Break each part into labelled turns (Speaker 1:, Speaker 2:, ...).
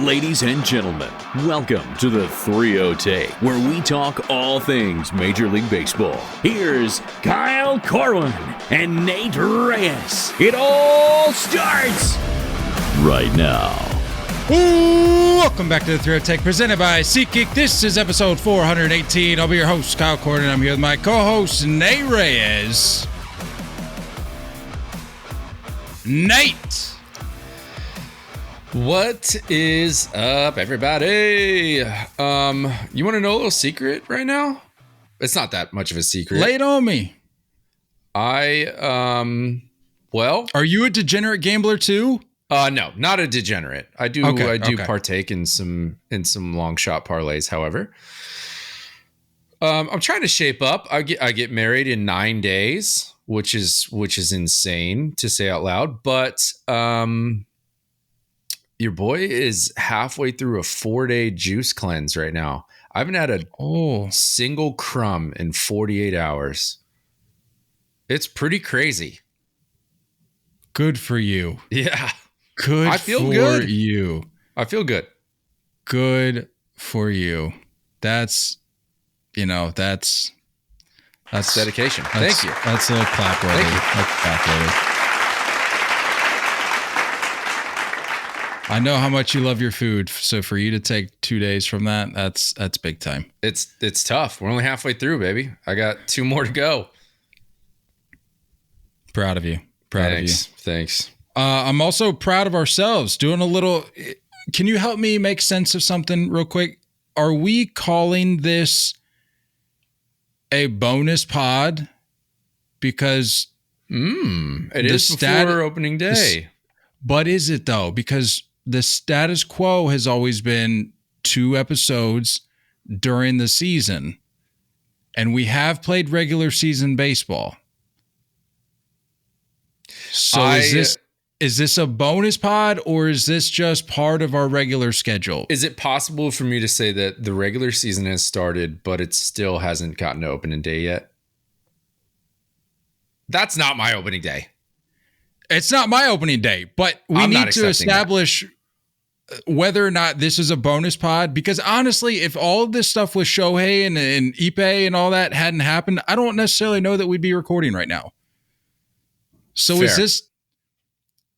Speaker 1: Ladies and gentlemen, welcome to the 3-0 Take, where we talk all things Major League Baseball. Here's Kyle Corwin and Nate Reyes. It all starts right now.
Speaker 2: Welcome back to the 3-0 Take, presented by SeatGeek. This is episode 418. I'll be your host, Kyle Corwin, and I'm here with my co-host, Nate Reyes. Nate!
Speaker 3: What is up, everybody? You want to know a little secret right now? It's not that much of a secret.
Speaker 2: Lay it on me.
Speaker 3: Are
Speaker 2: you a degenerate gambler too?
Speaker 3: No, not a degenerate. I do partake in some long shot parlays, however. I'm trying to shape up. I get married in 9 days, which is insane to say out loud, but your boy is halfway through a 4-day juice cleanse right now. I haven't had a single crumb in 48 hours. It's pretty crazy.
Speaker 2: Good for you.
Speaker 3: Yeah.
Speaker 2: I feel good. You.
Speaker 3: I feel good.
Speaker 2: Good for you. That's
Speaker 3: dedication. Thank you.
Speaker 2: That's a clap worthy.
Speaker 3: Thank you.
Speaker 2: That's clap worthy. I know how much you love your food, so for you to take 2 days from that's big time.
Speaker 3: It's tough. We're only halfway through, baby. I got 2 more to go.
Speaker 2: Proud of you.
Speaker 3: Thanks.
Speaker 2: I'm also proud of ourselves. Doing a little. Can you help me make sense of something real quick? Are we calling this a bonus pod? Because
Speaker 3: it is before opening day.
Speaker 2: But is it though? Because the status quo has always been 2 episodes during the season, and we have played regular season baseball. So is this a bonus pod, or is this just part of our regular schedule?
Speaker 3: Is it possible for me to say that the regular season has started, but it still hasn't gotten to opening day yet? That's not my opening day.
Speaker 2: It's not my opening day, but we need to establish whether or not this is a bonus pod, because honestly, if all of this stuff with Shohei and Ippei and all that hadn't happened, I don't necessarily know that we'd be recording right now. So
Speaker 3: Fair.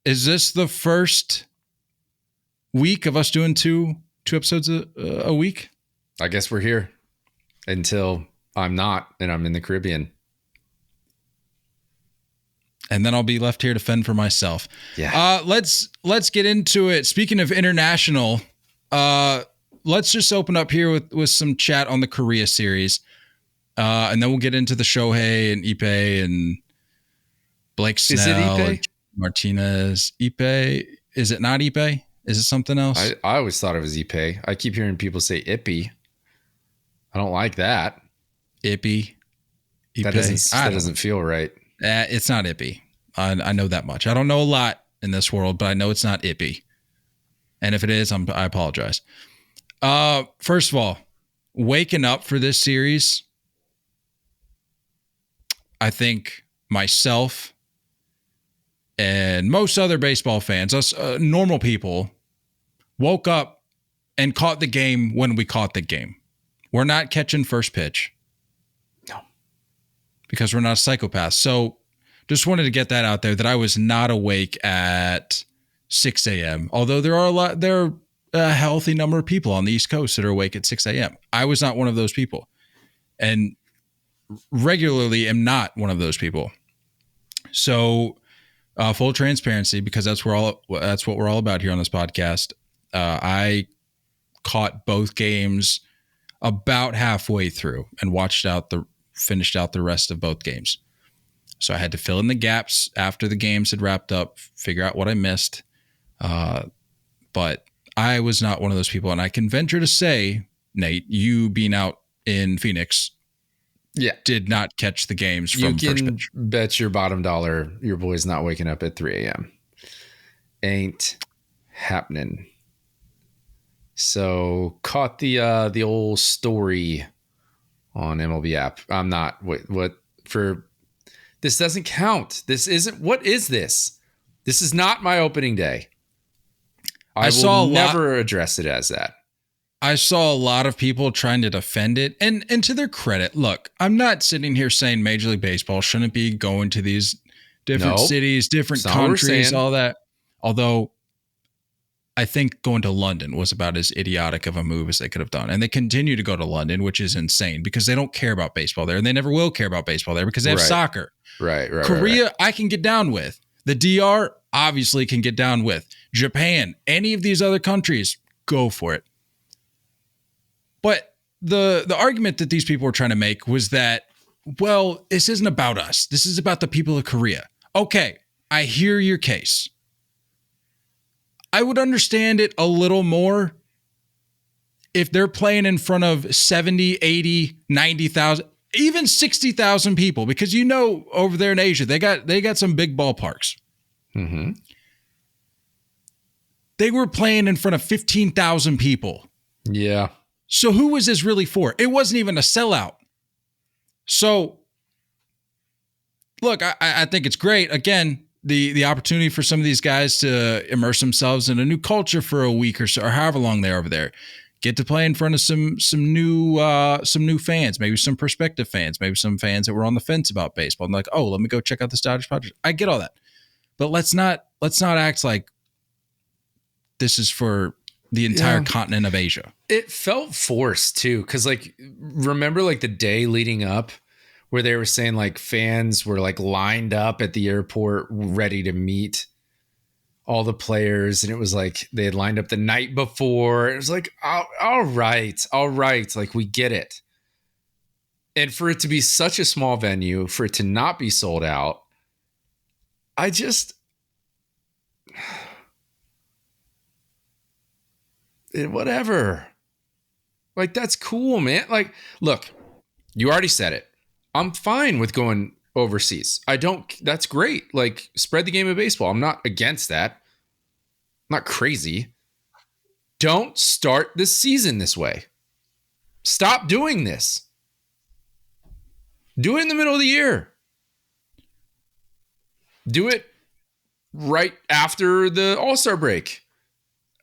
Speaker 2: is this the first week of us doing two episodes a week?
Speaker 3: I guess we're here until I'm not, and I'm in the Caribbean.
Speaker 2: And then I'll be left here to fend for myself.
Speaker 3: Yeah.
Speaker 2: Let's get into it. Speaking of international, let's just open up here with some chat on the Korea series. And then we'll get into the Shohei and Ippei and Blake Snell.
Speaker 3: Is it Ippei?
Speaker 2: Martinez. Ippei. Is it not Ippei? Is it something else?
Speaker 3: I always thought it was Ippei. I keep hearing people say Ippei. I don't like that.
Speaker 2: Ippei.
Speaker 3: That doesn't feel right.
Speaker 2: It's not Ippei. I know that much. I don't know a lot in this world, but I know it's not Ippei. And if it is, I apologize. First of all, waking up for this series, I think myself and most other baseball fans, us normal people, woke up and caught the game when we caught the game. We're not catching first pitch. Because we're not psychopaths. So just wanted to get that out there, that I was not awake at 6 a.m. Although there are a healthy number of people on the East Coast that are awake at 6 a.m. I was not one of those people, and regularly am not one of those people. So full transparency, because that's what we're all about here on this podcast. I caught both games about halfway through and finished out the rest of both games. So I had to fill in the gaps after the games had wrapped up, figure out what I missed. But I was not one of those people. And I can venture to say, Nate, you being out in Phoenix, did not catch the games from first pitch.
Speaker 3: You can bet your bottom dollar your boy's not waking up at 3 a.m. Ain't happening. So caught the old story on MLB app. I'm not. This doesn't count. This isn't. What is this? This is not my opening day. I will never address it as that.
Speaker 2: I saw a lot of people trying to defend it. And to their credit, look, I'm not sitting here saying Major League Baseball shouldn't be going to these different cities, different countries, all that. Although I think going to London was about as idiotic of a move as they could have done. And they continue to go to London, which is insane because they don't care about baseball there. And they never will care about baseball there because they have soccer.
Speaker 3: Right.
Speaker 2: Korea, I can get down with. The DR, obviously, can get down with. Japan, any of these other countries, go for it. But the argument that these people were trying to make was that, well, this isn't about us. This is about the people of Korea. Okay, I hear your case. I would understand it a little more if they're playing in front of 70, 80, 90,000, even 60,000 people, because over there in Asia, they got some big ballparks.
Speaker 3: Mm-hmm.
Speaker 2: They were playing in front of 15,000 people.
Speaker 3: Yeah.
Speaker 2: So who was this really for? It wasn't even a sellout. So, look, I think it's great. Again, the opportunity for some of these guys to immerse themselves in a new culture for a week or so, or however long they're over there. Get to play in front of some new fans, maybe some prospective fans, maybe some fans that were on the fence about baseball. And like, oh, let me go check out the Dodgers Padres. I get all that, but let's not act like this is for the entire continent of Asia.
Speaker 3: It felt forced too, because remember the day leading up where they were saying fans were lined up at the airport ready to meet all the players, and it was they had lined up the night before. It was all right, we get it. And for it to be such a small venue, for it to not be sold out, whatever. That's cool, man. Look, you already said it. I'm fine with going overseas. That's great. Spread the game of baseball. I'm not against that. I'm not crazy. Don't start the season this way. Stop doing this. Do it in the middle of the year. Do it right after the All-Star break.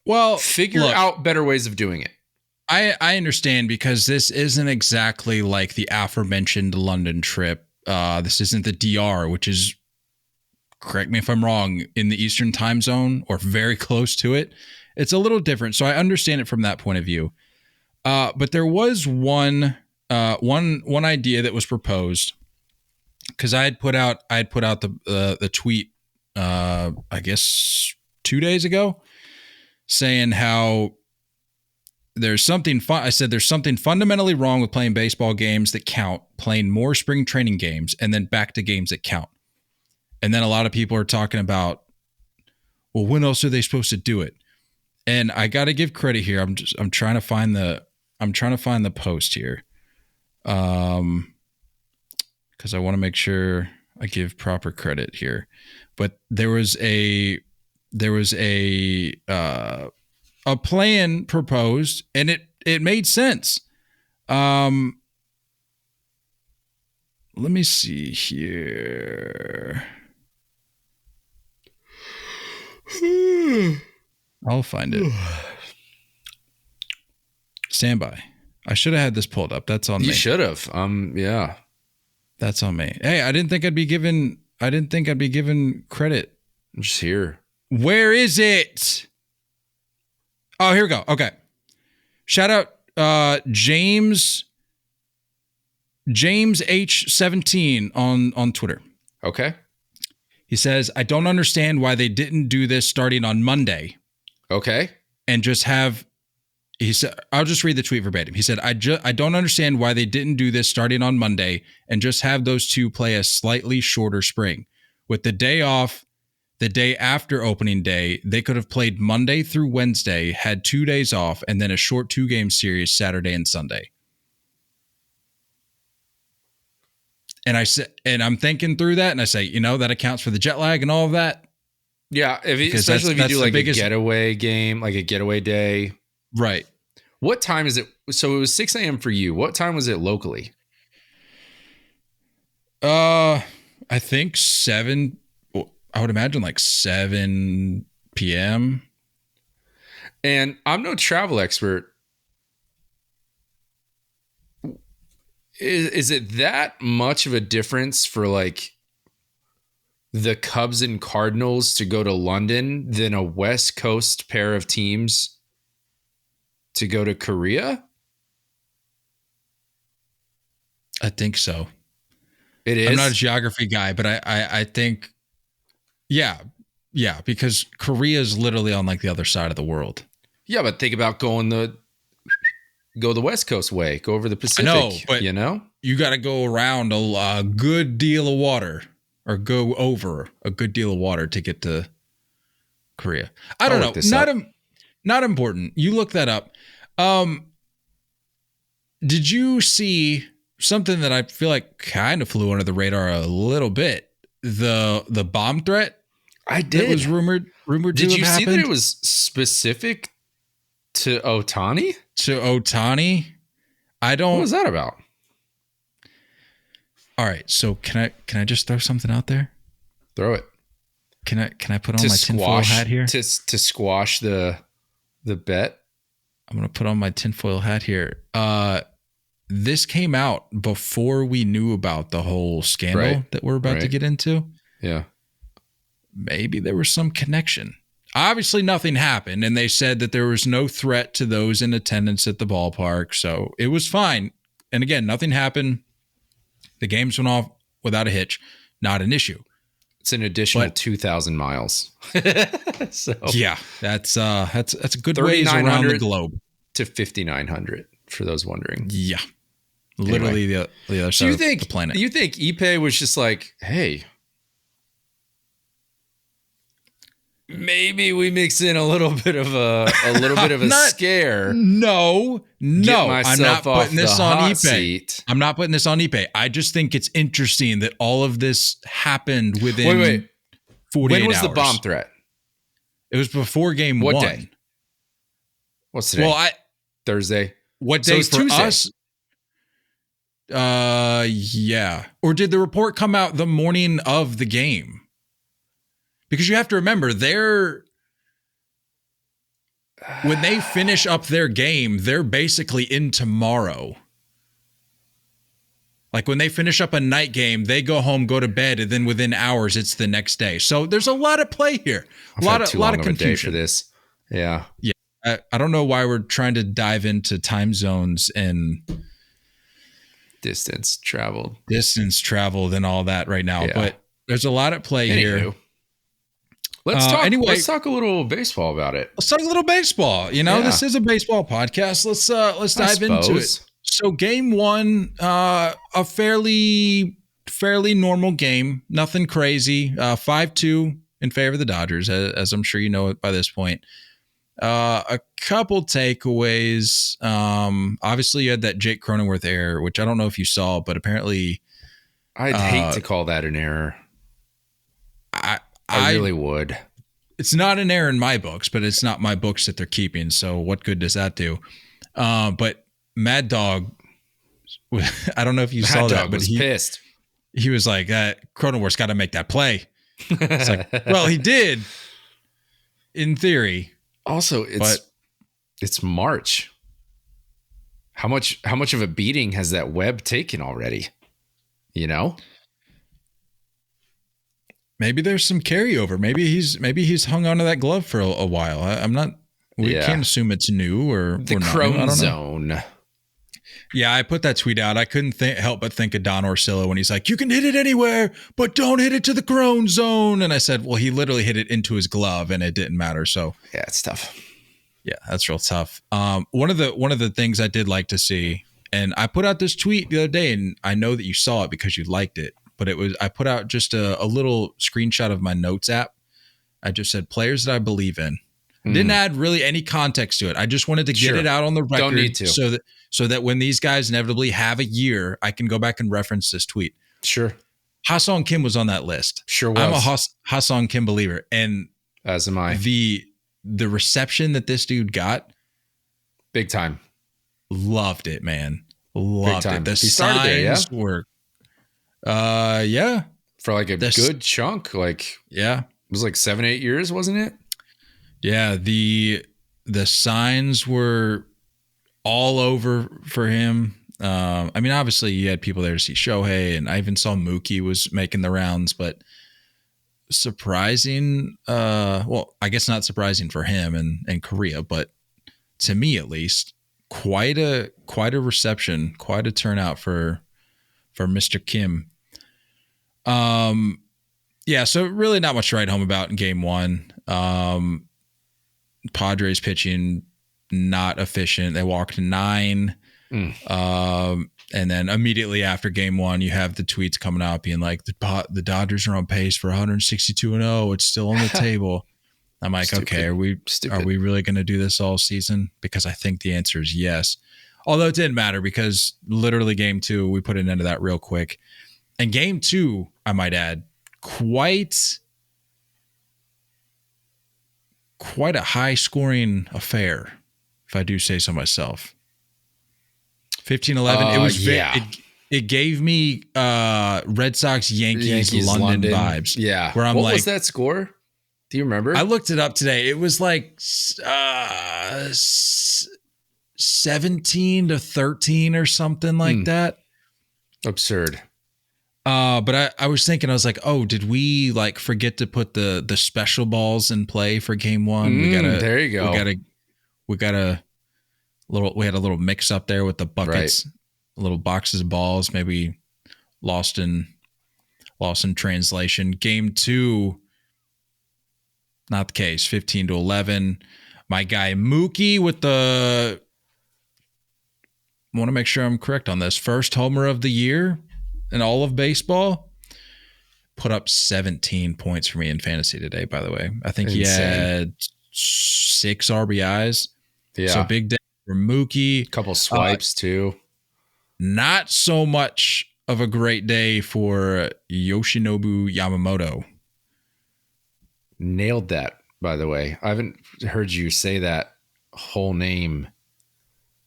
Speaker 2: Well,
Speaker 3: figure out better ways of doing it.
Speaker 2: I understand, because this isn't exactly like the aforementioned London trip. This isn't the DR, which is, correct me if I'm wrong, in the Eastern time zone or very close to it. It's a little different. So I understand it from that point of view. But there was one idea that was proposed, because I had put out the tweet, I guess 2 days ago, saying how there's something fun. I said there's something fundamentally wrong with playing baseball games that count, playing more spring training games, and then back to games that count. And then a lot of people are talking about, well, when else are they supposed to do it? And I got to give credit here. I'm trying to find the post here, because I want to make sure I give proper credit here. But there was a plan proposed, and it made sense. Let me see here. I'll find it. Stand by. I should have had this pulled up. That's on me.
Speaker 3: You should have. Yeah.
Speaker 2: That's on me. Hey, I didn't think I'd be given credit.
Speaker 3: I'm just here.
Speaker 2: Where is it? Oh, here we go. Okay. Shout out James H17 on Twitter.
Speaker 3: Okay.
Speaker 2: He says, I don't understand why they didn't do this starting on Monday.
Speaker 3: Okay.
Speaker 2: And just have, he said, I'll just read the tweet verbatim. He said, I don't understand why they didn't do this starting on Monday and just have those two play a slightly shorter spring. With the day off, the day after opening day, they could have played Monday through Wednesday, had 2 days off, and then a short 2-game series Saturday and Sunday. And I said, and I'm thinking through that, and I say, that accounts for the jet lag and all of that.
Speaker 3: Yeah, especially if you do like a getaway game, like a getaway day.
Speaker 2: Right.
Speaker 3: What time is it? So it was 6 a.m. for you. What time was it locally?
Speaker 2: I think 7. I would imagine like 7 p.m.
Speaker 3: And I'm no travel expert. Is it that much of a difference for like the Cubs and Cardinals to go to London than a West Coast pair of teams to go to Korea?
Speaker 2: I think so.
Speaker 3: It is.
Speaker 2: I'm not a geography guy, but I think, yeah, because Korea is literally on like the other side of the world.
Speaker 3: Yeah, but think about go the West Coast way, go over the Pacific.
Speaker 2: I know, but you got to go around a good deal of water, or go over a good deal of water to get to Korea. I don't know. Not important. You look that up. Did you see something that I feel like kind of flew under the radar a little bit? The bomb threat.
Speaker 3: I did.
Speaker 2: It was rumored.
Speaker 3: Did you see that it was specific to Ohtani? I don't. What was that about?
Speaker 2: All right. So can I just throw something out there?
Speaker 3: Throw it.
Speaker 2: Can I put on my tinfoil hat here?
Speaker 3: To squash the bet?
Speaker 2: I'm going to put on my tinfoil hat here. This came out before we knew about the whole scandal that we're about to get into.
Speaker 3: Yeah.
Speaker 2: Maybe there was some connection. Obviously, nothing happened, and they said that there was no threat to those in attendance at the ballpark, so it was fine. And again, nothing happened. The games went off without a hitch. Not an issue.
Speaker 3: It's an additional 2,000 miles. So
Speaker 2: yeah, that's a good ways around the globe.
Speaker 3: To 5,900 for those wondering.
Speaker 2: Yeah, literally the other side of the planet.
Speaker 3: You think Ippei was just like, hey, maybe we mix in a little bit of a scare.
Speaker 2: No, I'm not putting this on Ippei.
Speaker 3: Seat.
Speaker 2: I'm not putting this on Ippei. I just think it's interesting that all of this happened within 48 hours.
Speaker 3: When was the bomb threat?
Speaker 2: It was before game one.
Speaker 3: What day? What's today?
Speaker 2: Well,
Speaker 3: Thursday.
Speaker 2: What day for
Speaker 3: Tuesday.
Speaker 2: us? Yeah. Or did the report come out the morning of the game? Because you have to remember, when they finish up their game, they're basically in tomorrow. Like when they finish up a night game, they go home, go to bed, and then within hours, it's the next day. So there's a lot of play here. A lot of confusion
Speaker 3: for this. Yeah.
Speaker 2: Yeah. I don't know why we're trying to dive into time zones and
Speaker 3: distance traveled
Speaker 2: and all that right now. Yeah. But there's a lot at play here.
Speaker 3: Let's talk a little baseball about it.
Speaker 2: Let's talk a little baseball. This is a baseball podcast. Let's dive into it. So game one, a fairly normal game, nothing crazy. 5-2 in favor of the Dodgers, as I'm sure you know it by this point. A couple takeaways. Obviously, you had that Jake Cronenworth error, which I don't know if you saw, but apparently,
Speaker 3: I'd hate to call that an error. I really would.
Speaker 2: It's not an error in my books, but it's not my books that they're keeping. So what good does that do? But Mad Dog, I don't know if you saw that, but
Speaker 3: he was pissed.
Speaker 2: He was like, Cronenworth's got to make that play. It's like, well, he did in theory.
Speaker 3: Also, it's March. How much of a beating has that Webb taken already?
Speaker 2: Maybe there's some carryover. Maybe he's hung onto that glove for a while. I'm not. We can't assume it's new or
Speaker 3: the Crone Zone.
Speaker 2: Yeah, I put that tweet out. I couldn't help but think of Don Orsillo when he's like, "You can hit it anywhere, but don't hit it to the Crone Zone." And I said, "Well, he literally hit it into his glove, and it didn't matter." So
Speaker 3: yeah, it's tough.
Speaker 2: Yeah, that's real tough. One of the things I did like to see, and I put out this tweet the other day, and I know that you saw it because you liked it. But I put out just a little screenshot of my notes app. I just said players that I believe in. Didn't add really any context to it. I just wanted to get it out on the record.
Speaker 3: Don't need to.
Speaker 2: So that when these guys inevitably have a year, I can go back and reference this tweet.
Speaker 3: Sure.
Speaker 2: Ha-Seong Kim was on that list.
Speaker 3: Sure was.
Speaker 2: I'm a Ha-Seong Kim believer. And
Speaker 3: as am I.
Speaker 2: The reception that this dude got.
Speaker 3: Big time.
Speaker 2: Loved it, man. Loved it. The
Speaker 3: he started there,
Speaker 2: were yeah.
Speaker 3: For like a good chunk. Like,
Speaker 2: yeah.
Speaker 3: It was like 7-8 years, wasn't it?
Speaker 2: Yeah. the signs were all over for him. I mean, obviously you had people there to see Shohei, and I even saw Mookie was making the rounds, but surprising. Well, I guess not surprising for him and Korea, but to me at least, quite a reception, quite a turnout for Mr. Kim. Yeah, so really not much to write home about in game one. Padres pitching not efficient. They walked 9. And then immediately after game one, you have the tweets coming out being like, the Dodgers are on pace for 162-0. It's still on the table. I'm like, stupid. Okay, are we really going to do this all season? Because I think the answer is yes. Although it didn't matter because literally game 2, we put an end to that real quick. And game 2, I might add, quite a high scoring affair, if I do say so myself. 15-11. It was it gave me Red Sox Yankees London vibes.
Speaker 3: Yeah.
Speaker 2: Where I'm
Speaker 3: what was that score? Do you remember?
Speaker 2: I looked it up today. It was like 17-13 or something like that.
Speaker 3: Absurd.
Speaker 2: But I was thinking, I was like, oh, did we like forget to put the special balls in play for game 1?
Speaker 3: There you go.
Speaker 2: We had a little mix up there with the buckets, little boxes of balls, maybe lost in translation. Game 2, not the case. 15-11. My guy Mookie with I want to make sure I'm correct on this. First homer of the year in all of baseball. Put up 17 points for me in fantasy today, by the way. I think he had 6 RBIs.
Speaker 3: Yeah.
Speaker 2: So big day for Mookie.
Speaker 3: Couple swipes too.
Speaker 2: Not so much of a great day for Yoshinobu Yamamoto.
Speaker 3: Nailed that, by the way. I haven't heard you say that whole name.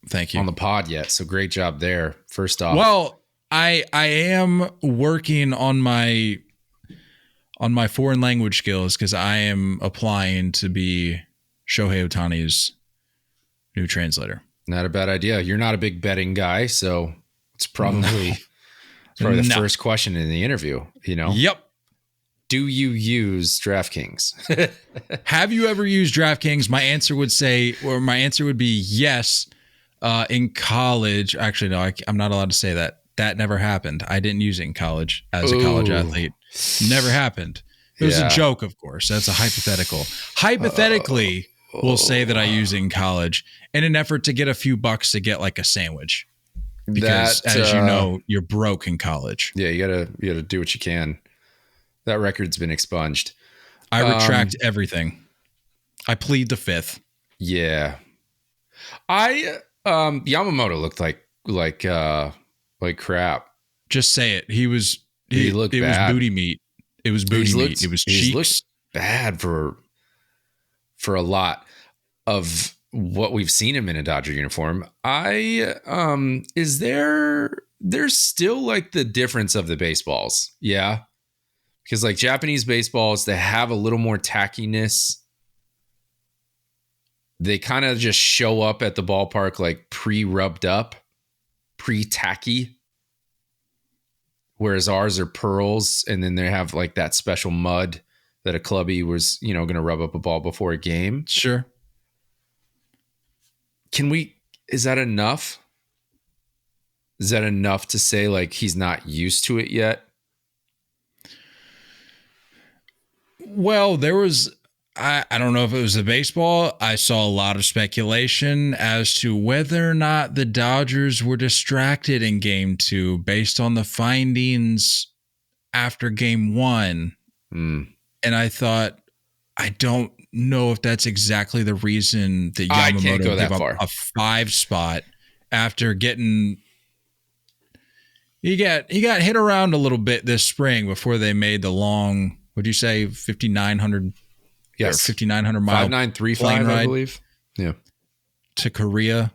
Speaker 2: Thank you.
Speaker 3: On the pod yet. So great job there. First off.
Speaker 2: Well, I am working on my foreign language skills because I am applying to be Shohei Ohtani's new translator.
Speaker 3: Not a bad idea. You're not a big betting guy, so it's probably the first question in the interview, you know?
Speaker 2: Yep.
Speaker 3: Do you use DraftKings?
Speaker 2: Have you ever used DraftKings? My answer would be yes. In college, actually, no, I'm not allowed to say that. That never happened. I didn't use it in college as a college athlete. Never happened. It was a joke, of course. That's a hypothetical. Hypothetically, we'll say that I use it in college in an effort to get a few bucks to get like a sandwich. Because as you know, you're broke in college.
Speaker 3: Yeah, you gotta do what you can. That record's been expunged.
Speaker 2: I retract everything. I plead the 5th.
Speaker 3: Yeah. Yamamoto looked like crap.
Speaker 2: Just say it. He was
Speaker 3: bad.
Speaker 2: Was booty meat. It was booty meat. It was cheeks. He looked
Speaker 3: bad for a lot of what we've seen him in a Dodger uniform. Is there's still like the difference of the baseballs. Yeah. Because like Japanese baseballs, they have a little more tackiness. They kind of just show up at the ballpark like pre-rubbed up, pre-tacky. Whereas ours are pearls, and then they have like that special mud that a clubby was, going to rub up a ball before a game.
Speaker 2: Sure.
Speaker 3: Is that enough? Is that enough to say like he's not used to it yet?
Speaker 2: Well, there was, I don't know if it was the baseball. I saw a lot of speculation as to whether or not the Dodgers were distracted in game 2 based on the findings after game 1. And I thought, I don't know if that's exactly the reason that Yamamoto gave up a 5 spot after getting. He got hit around a little bit this spring before they made the long. Would you say 5,900?
Speaker 3: Yes,
Speaker 2: 5,900 mile
Speaker 3: 5935, I believe. Yeah,
Speaker 2: to Korea.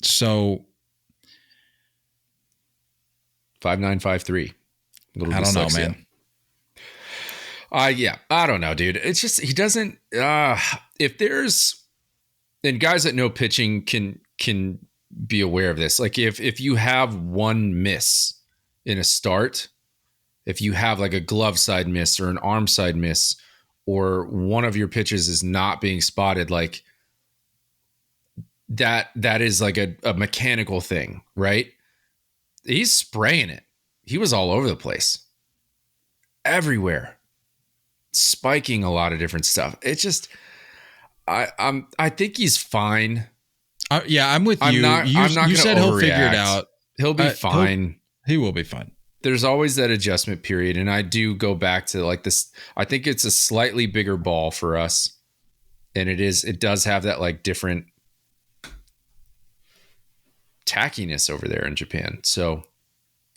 Speaker 2: So
Speaker 3: 5953.
Speaker 2: I don't know, man.
Speaker 3: I don't know, dude. It's just he doesn't. If there's and guys that know pitching can be aware of this. Like if you have one miss in a start, if you have like a glove side miss or an arm side miss, or one of your pitches is not being spotted, like that is like a mechanical thing, right? He's spraying it. He was all over the place, everywhere, spiking a lot of different stuff. It's just, I think he's fine.
Speaker 2: Yeah, I'm with you.
Speaker 3: I'm not
Speaker 2: you said he'll figure it out.
Speaker 3: He'll be fine.
Speaker 2: He will be fine.
Speaker 3: There's always that adjustment period. And I do go back to like this. I think it's a slightly bigger ball for us. And it does have that like different tackiness over there in Japan. So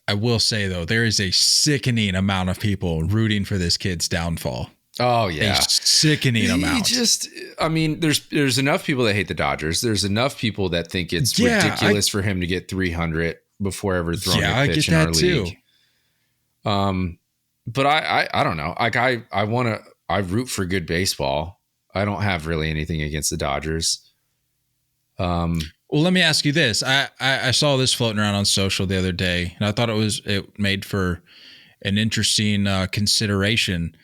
Speaker 2: I will say though, there is a sickening amount of people rooting for this kid's downfall.
Speaker 3: Oh yeah.
Speaker 2: A sickening amount.
Speaker 3: There's enough people that hate the Dodgers. There's enough people that think it's ridiculous for him to get 300 before ever throwing a pitch in our league. But I don't know. Like I root for good baseball. I don't have really anything against the Dodgers.
Speaker 2: Well, let me ask you this. I saw this floating around on social the other day, and I thought it made for an interesting consideration.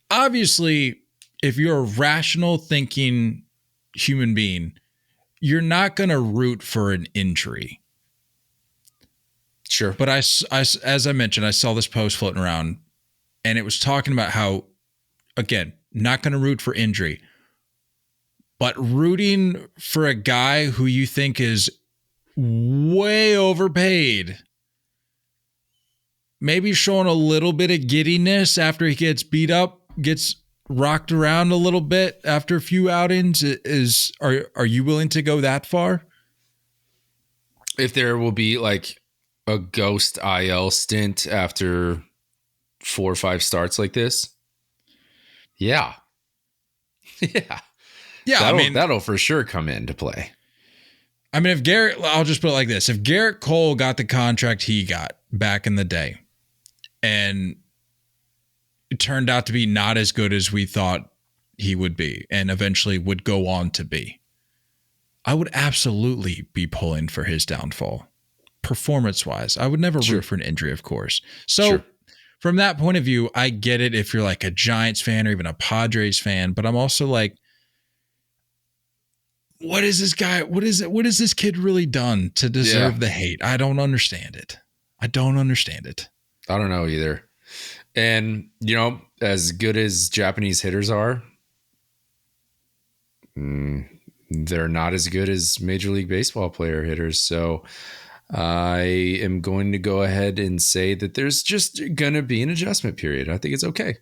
Speaker 2: Obviously, if you're a rational thinking human being, you're not going to root for an injury.
Speaker 3: Sure.
Speaker 2: But as I mentioned, I saw this post floating around, and it was talking about how, again, not going to root for injury, but rooting for a guy who you think is way overpaid, maybe showing a little bit of giddiness after he gets beat up, gets rocked around a little bit after a few outings. Are you willing to go that far?
Speaker 3: If there will be like a ghost IL stint after 4 or 5 starts like this, yeah. That'll for sure come into play.
Speaker 2: I mean, I'll just put it like this. If Garrett Cole got the contract he got back in the day and it turned out to be not as good as we thought he would be and eventually would go on to be, I would absolutely be pulling for his downfall. Performance-wise, I would never root for an injury, of course. So from that point of view, I get it if you're like a Giants fan or even a Padres fan, but I'm also like, what is this guy? What has this kid really done to deserve the hate? I don't understand it. I don't know either. And, as good as Japanese hitters are, they're not as good as Major League Baseball player hitters. So I am going to go ahead and say that there's just going to be an adjustment period. I think it's okay.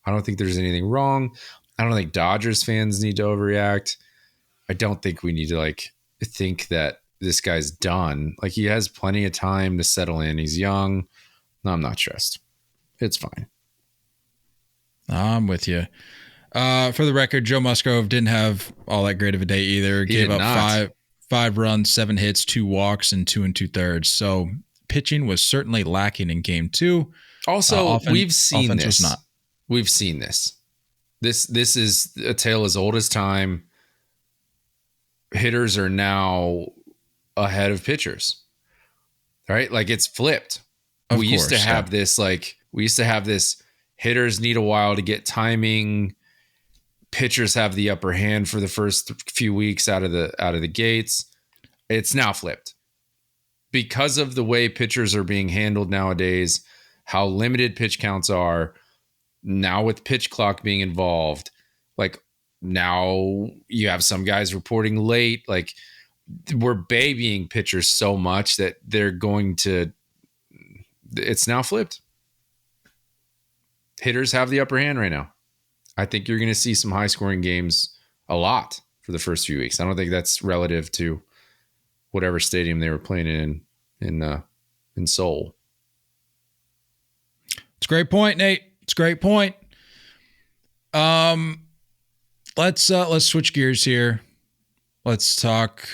Speaker 2: I don't think there's anything wrong. I don't think Dodgers fans need to overreact. I don't think we need to think that this guy's done. Like, he has plenty of time to settle in. He's young. No, I'm not stressed. It's fine. I'm with you. For the record, Joe Musgrove didn't have all that great of a day either. Gave up five runs, 7 hits, 2 walks, and 2 2/3. So pitching was certainly lacking in game 2.
Speaker 3: Also, we've seen this. We've seen this. This is a tale as old as time. Hitters are now ahead of pitchers, right? Like, it's flipped. We used to have this hitters need a while to get timing. Pitchers have the upper hand for the first few weeks out of the gates. It's now flipped because of the way pitchers are being handled nowadays, how limited pitch counts are now with pitch clock being involved. Like, now you have some guys reporting late. Like, we're babying pitchers so much that it's now flipped. Hitters have the upper hand right now. I think you're going to see some high scoring games a lot for the first few weeks. I don't think that's relative to whatever stadium they were playing in Seoul.
Speaker 2: It's a great point, Nate. It's a great point. Let's switch gears here. Let's talk.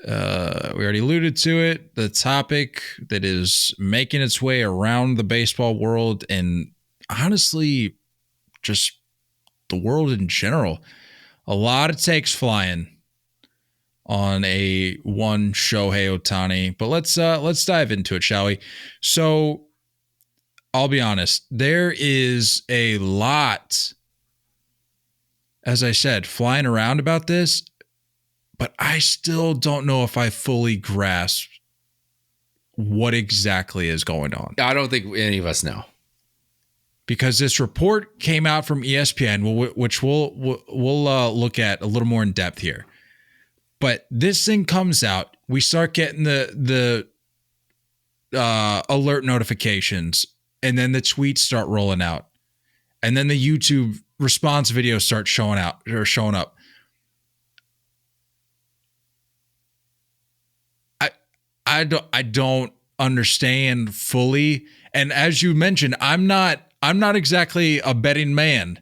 Speaker 2: We already alluded to it. The topic that is making its way around the baseball world and honestly, just the world in general. A lot of takes flying on a one Shohei Ohtani. But let's dive into it, shall we? So I'll be honest, there is a lot, as I said, flying around about this, but I still don't know if I fully grasp what exactly is going on.
Speaker 3: I don't think any of us know.
Speaker 2: Because this report came out from ESPN, which we'll look at a little more in depth here. But this thing comes out, we start getting the alert notifications, and then the tweets start rolling out, and then the YouTube response videos start showing up. I don't understand fully, and as you mentioned, I'm not exactly a betting man.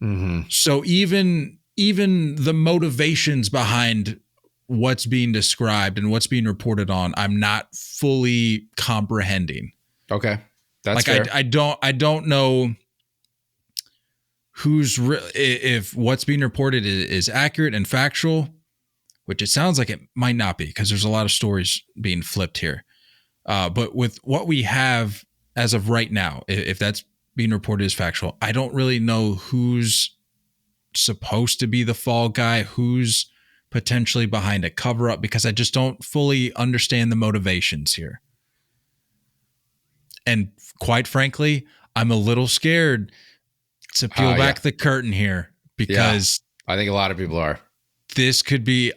Speaker 3: Mm-hmm.
Speaker 2: So even the motivations behind what's being described and what's being reported on, I'm not fully comprehending.
Speaker 3: Okay. That's
Speaker 2: like,
Speaker 3: fair.
Speaker 2: I don't know if what's being reported is accurate and factual, which it sounds like it might not be, because there's a lot of stories being flipped here. But with what we have as of right now, if that's being reported as factual, I don't really know who's supposed to be the fall guy, who's potentially behind a cover up, because I just don't fully understand the motivations here. And quite frankly, I'm a little scared to peel back the curtain here, because
Speaker 3: I think a lot of people are.
Speaker 2: This could be,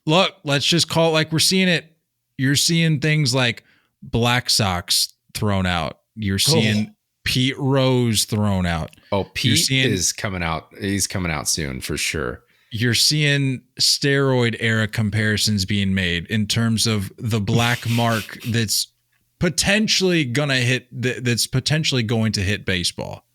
Speaker 2: look, let's just call it like we're seeing it. You're seeing things like Black Sox thrown out. You're seeing Pete Rose thrown out.
Speaker 3: Oh, Pete is coming out. He's coming out soon for sure.
Speaker 2: You're seeing steroid era comparisons being made in terms of the black mark that's potentially going to hit baseball.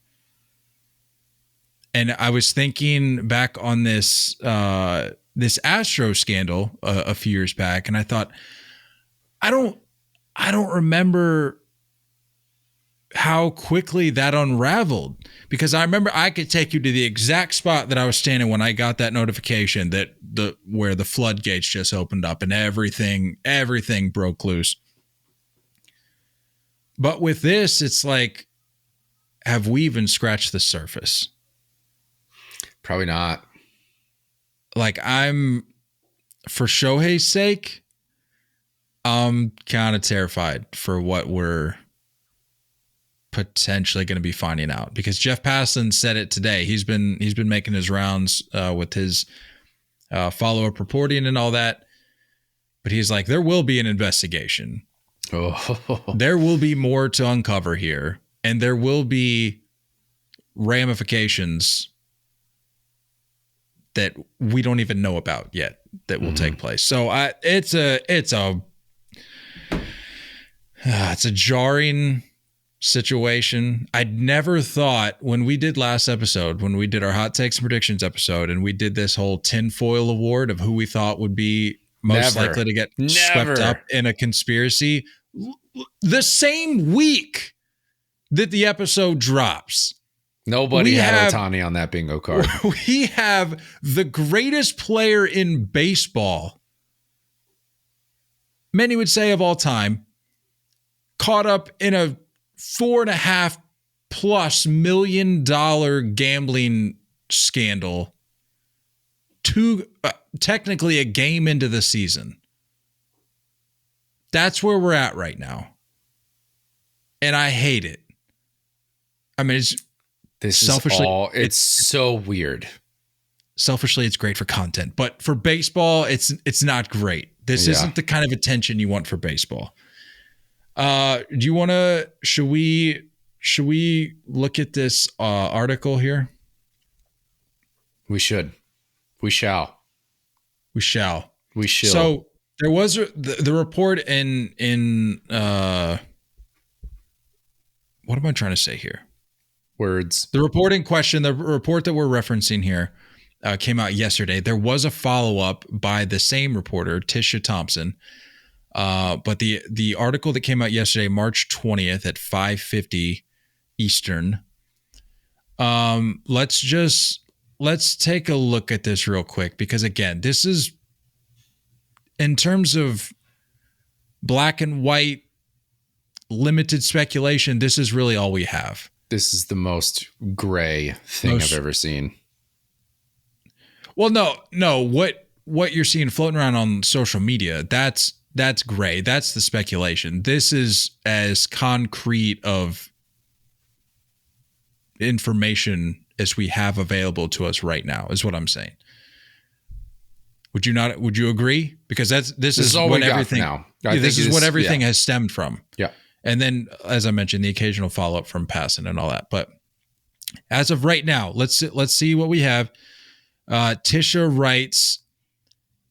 Speaker 2: And I was thinking back on this Astro scandal a few years back, and I thought, I don't remember how quickly that unraveled, because I remember I could take you to the exact spot that I was standing when I got that notification where the floodgates just opened up and everything broke loose. But with this, it's like, have we even scratched the surface?
Speaker 3: Probably not.
Speaker 2: Like, for Shohei's sake, I'm kind of terrified for what we're potentially going to be finding out, because Jeff Passan said it today. He's been making his rounds with his follow-up reporting and all that, but he's like, there will be an investigation. There will be more to uncover here, and there will be ramifications that we don't even know about yet that will take place. So it's a jarring situation. I'd never thought, when we did last episode, when we did our hot takes and predictions episode, and we did this whole tinfoil award of who we thought would be most likely to get swept up in a conspiracy, the same week that the episode drops,
Speaker 3: nobody had Ohtani on that bingo card.
Speaker 2: We have the greatest player in baseball, many would say of all time, caught up in a $4.5+ million gambling scandal, technically a game into the season. That's where we're at right now. And I hate it. I mean, it's
Speaker 3: so weird.
Speaker 2: Selfishly, it's great for content, but for baseball, it's not great. This isn't the kind of attention you want for baseball. Do you want to? Should we look at this article here?
Speaker 3: We should. We shall.
Speaker 2: We shall.
Speaker 3: We shall.
Speaker 2: So there was the report in what am I trying to say here?
Speaker 3: Words.
Speaker 2: The report in question, the report that we're referencing here, came out yesterday. There was a follow-up by the same reporter, Tisha Thompson. But the article that came out yesterday, March 20th at 5:50 Eastern. Let's take a look at this real quick, because again, this is in terms of black and white, limited speculation, this is really all we have.
Speaker 3: This is the most gray thing I've ever seen.
Speaker 2: Well, no. What you're seeing floating around on social media, that's gray. That's the speculation. This is as concrete of information as we have available to us right now, is what I'm saying. Would you not? Would you agree? Because this is all what everything now. This is what everything has stemmed from.
Speaker 3: Yeah.
Speaker 2: And then, as I mentioned, the occasional follow-up from Passan and all that. But as of right now, let's see what we have. Tisha writes,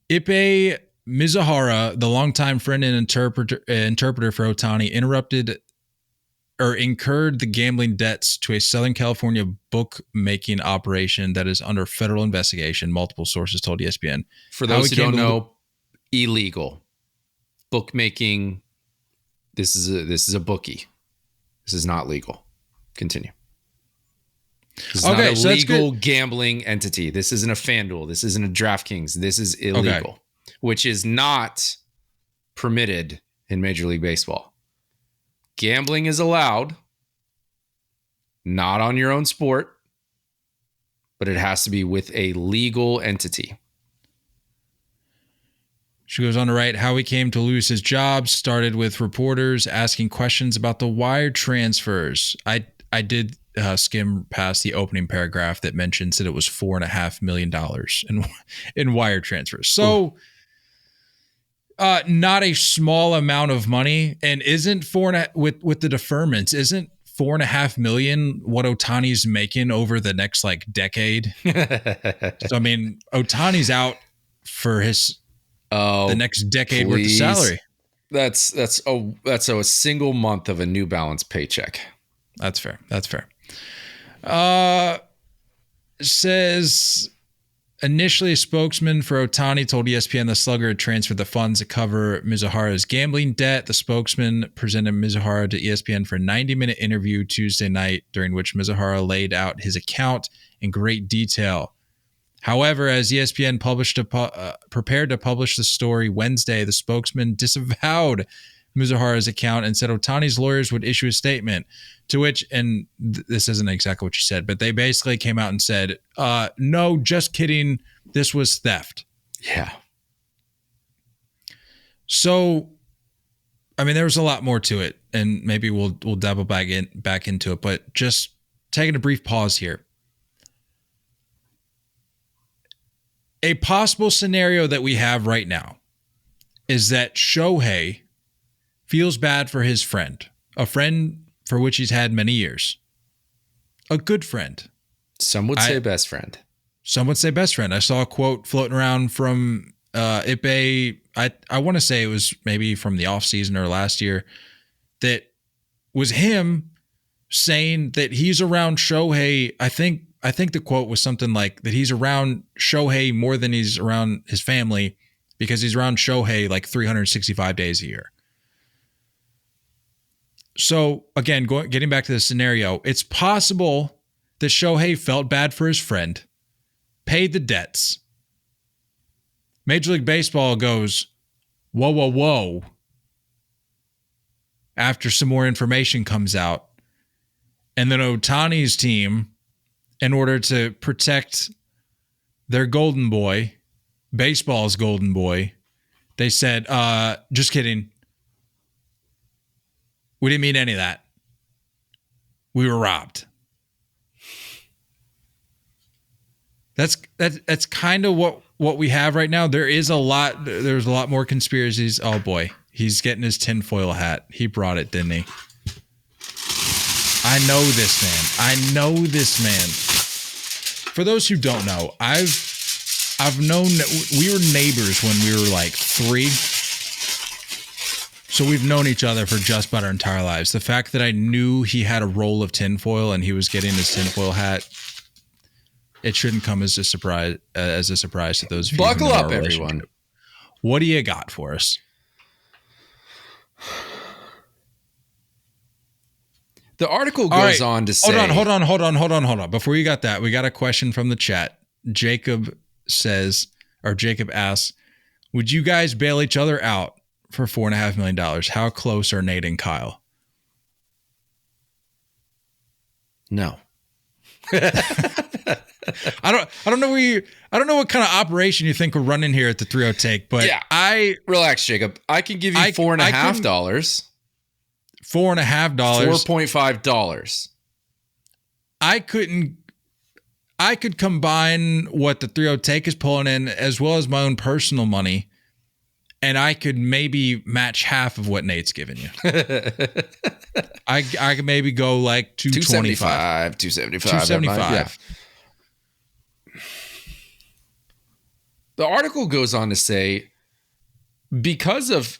Speaker 2: Ippei Mizuhara, the longtime friend and interpreter for Ohtani, incurred the gambling debts to a Southern California bookmaking operation that is under federal investigation, multiple sources told ESPN.
Speaker 3: For those who don't know, illegal. Bookmaking, this is a bookie. This is not legal. Continue. This is not a legal gambling entity. This isn't a FanDuel. This isn't a DraftKings. This is illegal, which is not permitted in Major League Baseball. Gambling is allowed, not on your own sport, but it has to be with a legal entity.
Speaker 2: She goes on to write, how he came to lose his job started with reporters asking questions about the wire transfers. I did skim past the opening paragraph that mentions that it was $4.5 million in wire transfers. So not a small amount of money, and isn't with the deferments, isn't $4.5 million what Ohtani's making over the next decade? So I mean, Ohtani's out for his the next decade worth of salary.
Speaker 3: That's a single month of a New Balance paycheck.
Speaker 2: That's fair. Says initially a spokesman for Ohtani told ESPN the slugger had transferred the funds to cover Mizuhara's gambling debt. The spokesman presented Mizuhara to ESPN for a 90-minute interview Tuesday night, during which Mizuhara laid out his account in great detail. However, as ESPN prepared to publish the story Wednesday, the spokesman disavowed Mizuhara's account and said Ohtani's lawyers would issue a statement, to which, and this isn't exactly what she said, but they basically came out and said, no, just kidding, this was theft.
Speaker 3: Yeah.
Speaker 2: So, I mean, there was a lot more to it, and maybe we'll dabble back into it, but just taking a brief pause here. A possible scenario that we have right now is that Shohei feels bad for his friend, a friend for which he's had many years, a good friend.
Speaker 3: Some would say best friend.
Speaker 2: Some would say best friend. I saw a quote floating around from Ippei. I want to say it was maybe from the offseason or last year, that was him saying that he's around Shohei. I think the quote was something like that he's around Shohei more than he's around his family, because he's around Shohei 365 days a year. So again, getting back to the scenario, it's possible that Shohei felt bad for his friend, paid the debts. Major League Baseball goes, whoa, after some more information comes out. And then Ohtani's team, in order to protect their golden boy, baseball's golden boy, they said, just kidding. We didn't mean any of that. We were robbed. That's kind of what we have right now. There's a lot more conspiracies. Oh boy, he's getting his tinfoil hat. He brought it, didn't he? I know this man. For those who don't know, I've known, we were neighbors when we were 3. So we've known each other for just about our entire lives. The fact that I knew he had a roll of tinfoil and he was getting his tinfoil hat, it shouldn't come as a surprise to those of you.
Speaker 3: Buckle up, everyone.
Speaker 2: What do you got for us?
Speaker 3: The article goes on to say...
Speaker 2: Hold on. Before you got that, we got a question from the chat. Jacob asks, Would you guys bail each other out for $4.5 million? How close are Nate and Kyle?
Speaker 3: No.
Speaker 2: I don't know what kind of operation you think we're running here at the 3-0 take, but
Speaker 3: yeah, relax, Jacob. I can give you $4.5. $4.5. $4.5.
Speaker 2: I could combine what the 3-0 take is pulling in as well as my own personal money, and I could maybe match half of what Nate's giving you. I could maybe go like 225. 275.
Speaker 3: Yeah. The article goes on to say, because of,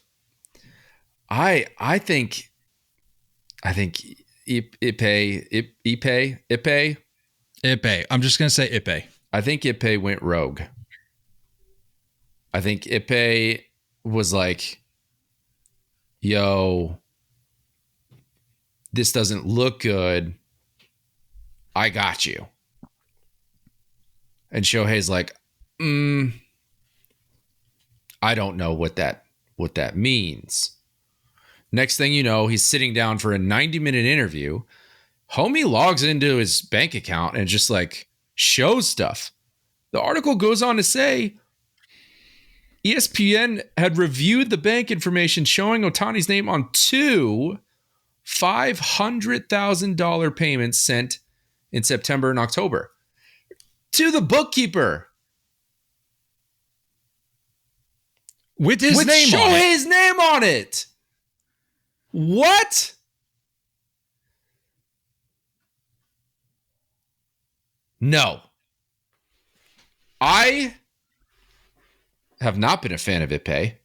Speaker 3: I think Ippei.
Speaker 2: I'm just going to say Ippei.
Speaker 3: I think Ippei went rogue. I think Ippei was like, yo, this doesn't look good. I got you. And Shohei's like, I don't know what that means. Next thing you know, he's sitting down for a 90-minute interview. Homie logs into his bank account and just like shows stuff. The article goes on to say ESPN had reviewed the bank information showing Ohtani's name on two $500,000 payments sent in September and October to the bookkeeper.
Speaker 2: With his name on it.
Speaker 3: Shohei's name on it. What? No. I have not been a fan of Ippei.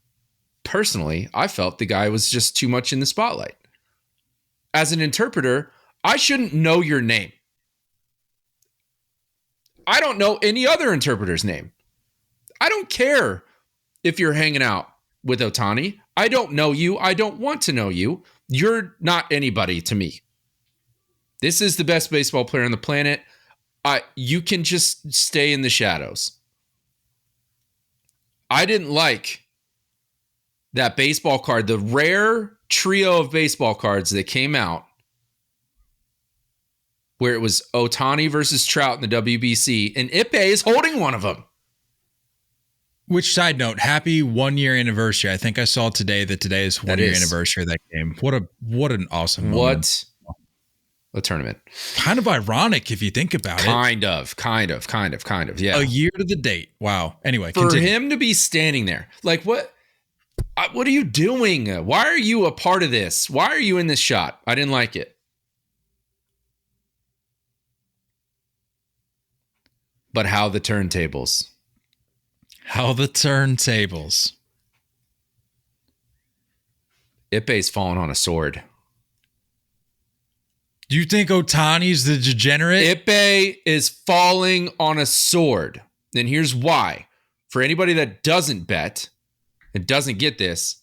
Speaker 3: Personally, I felt the guy was just too much in the spotlight. As an interpreter, I shouldn't know your name. I don't know any other interpreter's name. I don't care if you're hanging out with Ohtani. I don't know you. I don't want to know you. You're not anybody to me. This is the best baseball player on the planet. You can just stay in the shadows. I didn't like that baseball card, the rare trio of baseball cards that came out where it was Ohtani versus Trout in the WBC, and Ippei is holding one of them.
Speaker 2: Which, side note, happy 1-year anniversary. I think I saw today that today is 1-year anniversary of that game. What an awesome moment.
Speaker 3: What a tournament.
Speaker 2: Kind of ironic if you think about it.
Speaker 3: Kind of, yeah.
Speaker 2: A year to the date. Wow. Anyway,
Speaker 3: for him to be standing there, like what are you doing? Why are you a part of this? Why are you in this shot? I didn't like it. But how the turntables. Ippei's fallen on a sword.
Speaker 2: Do you think Ohtani's the degenerate?
Speaker 3: Ippei is falling on a sword. And here's why. For anybody that doesn't bet and doesn't get this,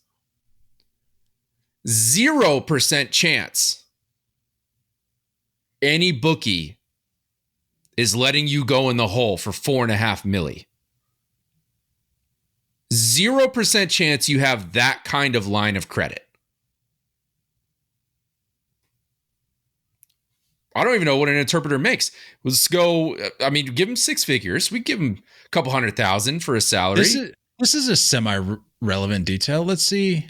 Speaker 3: 0% chance any bookie is letting you go in the hole for $4.5 million. 0% chance you have that kind of line of credit. I don't even know what an interpreter makes. Let's go. I mean, give him 6 figures. We give him a couple $100,000 for a salary.
Speaker 2: This is a semi-relevant detail. Let's see.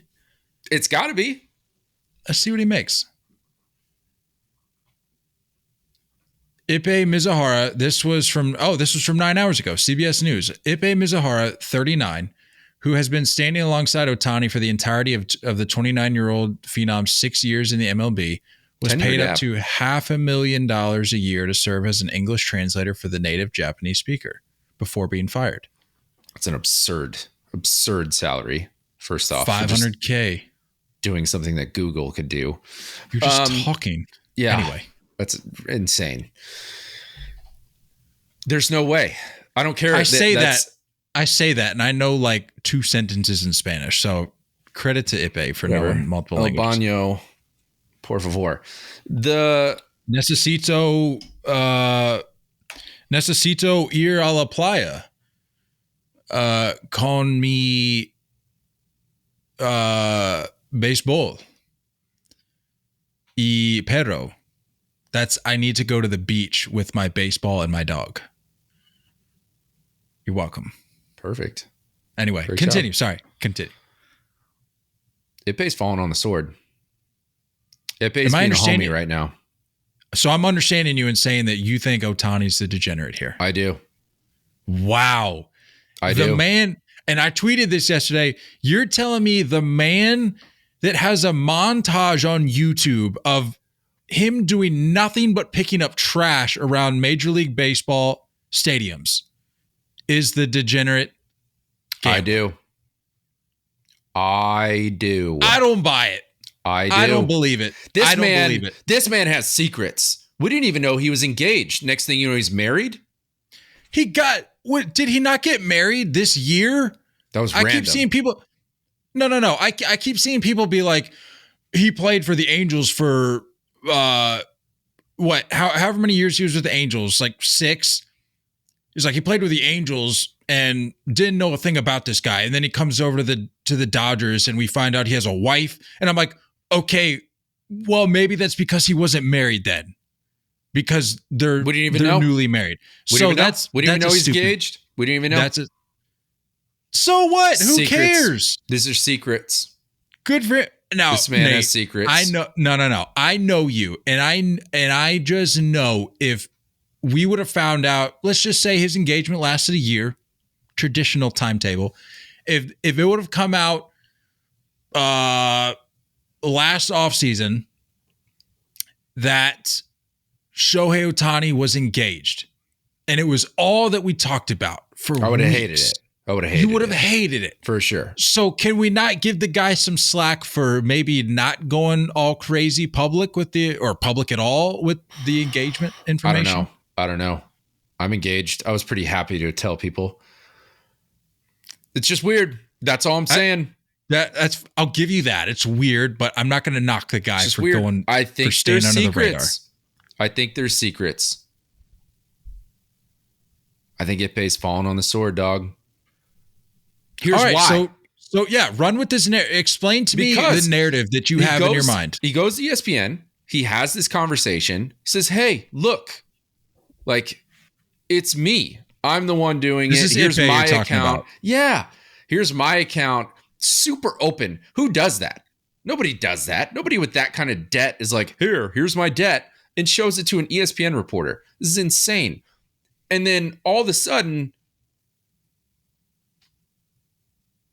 Speaker 3: It's got to be.
Speaker 2: Let's see what he makes. Ippei Mizuhara. This was from 9 hours ago. CBS News. Ippei Mizuhara, 39, who has been standing alongside Ohtani for the entirety of the 29-year-old phenom 6 years in the MLB, was paid up to $500,000 a year to serve as an English translator for the native Japanese speaker before being fired.
Speaker 3: That's an absurd salary. First off,
Speaker 2: $500K
Speaker 3: doing something that Google could do.
Speaker 2: You're just talking.
Speaker 3: Yeah.
Speaker 2: Anyway,
Speaker 3: that's insane. There's no way. I don't care.
Speaker 2: I say that, and I know like 2 sentences in Spanish. So credit to Ippei for knowing multiple languages.
Speaker 3: Baño, por favor. The
Speaker 2: necesito ir a la playa. con mi béisbol y perro. That's I need to go to the beach with my baseball and my dog. You're welcome.
Speaker 3: Perfect.
Speaker 2: Anyway,
Speaker 3: Great
Speaker 2: continue.
Speaker 3: job.
Speaker 2: Sorry, continue.
Speaker 3: Ippei's falling on the sword. Ippei's being a homie right now.
Speaker 2: So I'm understanding you and saying that you think Ohtani's the degenerate here.
Speaker 3: I do.
Speaker 2: Wow.
Speaker 3: I do.
Speaker 2: The man, and I tweeted this yesterday, you're telling me the man that has a montage on YouTube of him doing nothing but picking up trash around Major League Baseball stadiums is the degenerate gambler.
Speaker 3: I do.
Speaker 2: I don't buy it.
Speaker 3: I do.
Speaker 2: I don't believe it. I don't believe it.
Speaker 3: This man has secrets. We didn't even know he was engaged. Next thing you know, he's married.
Speaker 2: Did he not get married this year?
Speaker 3: That was random.
Speaker 2: I keep seeing people. No. I keep seeing people be like, he played for the Angels for however many years he was with the Angels, like 6. He's like, he played with the Angels and didn't know a thing about this guy. And then he comes over to the Dodgers and we find out he has a wife. And I'm like, okay, well, maybe that's because he wasn't married then. Because they're newly married.
Speaker 3: We didn't even know he's engaged. We didn't even know.
Speaker 2: So what? Who cares?
Speaker 3: These are secrets.
Speaker 2: Good for him. Now,
Speaker 3: this man has secrets.
Speaker 2: I know. No. I know you, and I just know if we would have found out, let's just say his engagement lasted a year, traditional timetable. If it would have come out last offseason that Shohei Ohtani was engaged, and it was all that we talked about for
Speaker 3: I would have
Speaker 2: weeks.
Speaker 3: hated it. I would have hated it.
Speaker 2: You would have hated it.
Speaker 3: For sure.
Speaker 2: So can we not give the guy some slack for maybe not going all crazy public or public at all with the engagement information?
Speaker 3: I don't know. I'm engaged. I was pretty happy to tell people. It's just weird. That's all I'm saying.
Speaker 2: I'll give you that. It's weird, but I'm not going to knock the guy for
Speaker 3: weird.
Speaker 2: going.
Speaker 3: I think
Speaker 2: for staying
Speaker 3: there's
Speaker 2: under
Speaker 3: secrets.
Speaker 2: the radar.
Speaker 3: I think there's secrets. I think Ippei's falling on the sword, dog. Here's why.
Speaker 2: So yeah, run with this. Explain to me the narrative that you have in your mind.
Speaker 3: He goes to ESPN. He has this conversation. He says, "Hey, look, like it's me. I'm the one doing it. Here's my account. Yeah, here's my account. Super open. Who does that? Nobody does that. Nobody with that kind of debt is like, here's my debt, and shows it to an ESPN reporter. This is insane. And then all of a sudden,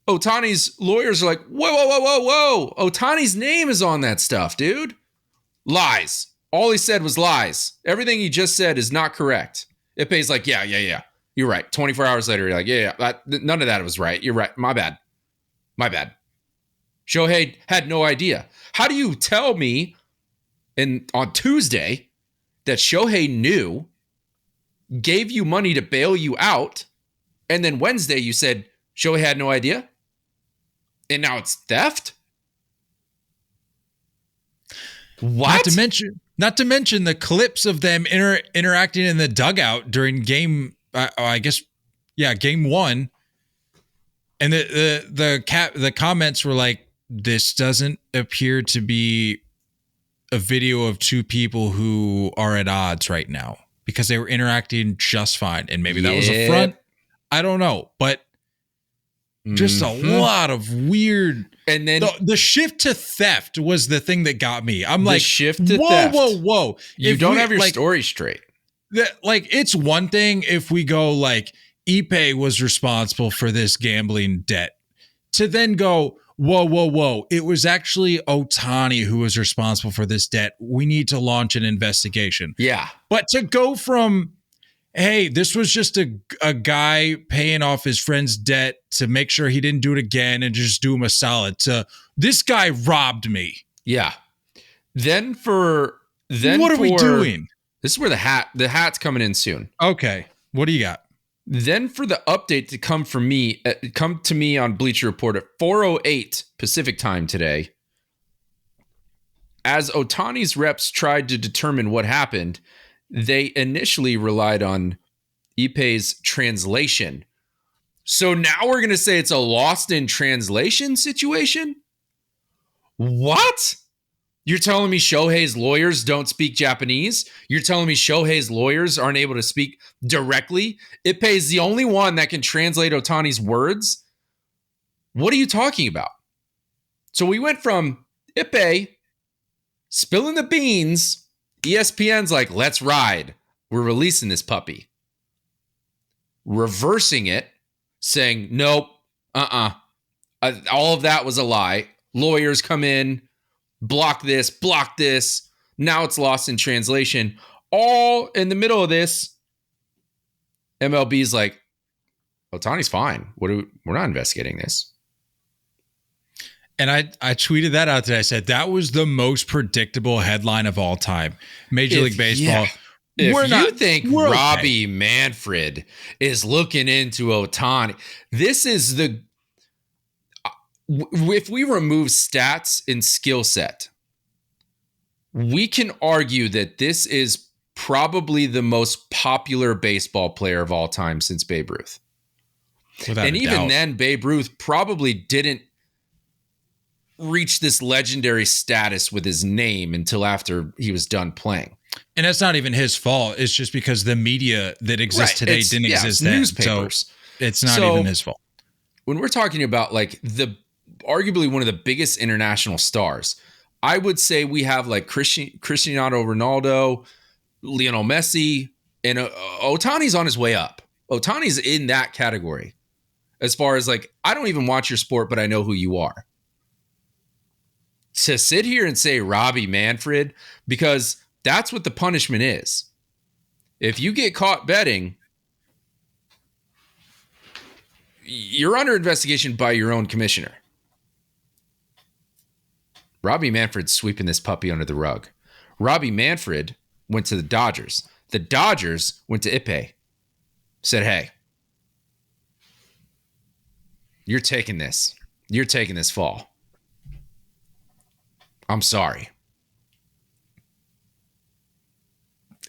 Speaker 3: Ohtani's lawyers are like, whoa. Ohtani's name is on that stuff, dude. Lies. All he said was lies. Everything he just said is not correct. Ippei's like, yeah. You're right. 24 hours later, you're like, yeah. None of that was right. You're right. My bad. Shohei had no idea. How do you tell me on Tuesday that Shohei knew, gave you money to bail you out, and then Wednesday you said Shohei had no idea? And now it's theft? What?
Speaker 2: Not to mention the clips of them interacting in the dugout during game 1. And the comments were like, this doesn't appear to be a video of two people who are at odds right now, because they were interacting just fine. And maybe that was a front. I don't know, but just a lot of weird. And then the shift to theft was the thing that got me. I'm like,
Speaker 3: shift to theft.
Speaker 2: Whoa.
Speaker 3: You don't have your story straight.
Speaker 2: It's one thing if we go like Ippei was responsible for this gambling debt, to then go, whoa. It was actually Ohtani who was responsible for this debt. We need to launch an investigation.
Speaker 3: Yeah.
Speaker 2: But to go from, hey, this was just a guy paying off his friend's debt to make sure he didn't do it again and just do him a solid, to this guy robbed me.
Speaker 3: Yeah. What are
Speaker 2: we doing?
Speaker 3: This is where the hat's coming in soon.
Speaker 2: Okay. What do you got?
Speaker 3: Then for the update to come to me on Bleacher Report at 4:08 Pacific time today, as Ohtani's reps tried to determine what happened, they initially relied on Ippei's translation So now we're going to say it's a lost in translation situation? What? You're telling me Shohei's lawyers don't speak Japanese? You're telling me Shohei's lawyers aren't able to speak directly? Ippei is the only one that can translate Ohtani's words? What are you talking about? So we went from Ippei spilling the beans. ESPN's like, let's ride. We're releasing this puppy. Reversing it, saying, nope, all of that was a lie. Lawyers come in, block this. Now it's lost in translation. All in the middle of this, MLB's like, Ohtani's fine. We're not investigating this.
Speaker 2: And I tweeted that out today. I said that was the most predictable headline of all time. Major League Baseball.
Speaker 3: If you think Robbie Manfred is looking into Ohtani, this is the... If we remove stats and skill set, we can argue that this is probably the most popular baseball player of all time since Babe Ruth. And even then, Babe Ruth probably didn't reach this legendary status with his name until after he was done playing.
Speaker 2: And that's not even his fault. It's just because the media that exists today didn't exist then.
Speaker 3: Newspapers.
Speaker 2: So it's not even his fault.
Speaker 3: When we're talking about like arguably one of the biggest international stars, I would say we have like Cristiano Ronaldo, Lionel Messi, and Ohtani's on his way up. Ohtani's in that category. As far as like, I don't even watch your sport, but I know who you are. To sit here and say Robbie Manfred, because that's what the punishment is. If you get caught betting, you're under investigation by your own commissioner. Robbie Manfred's sweeping this puppy under the rug. Robbie Manfred went to the Dodgers. The Dodgers went to Ippei. Said, hey, you're taking this. You're taking this fall. I'm sorry.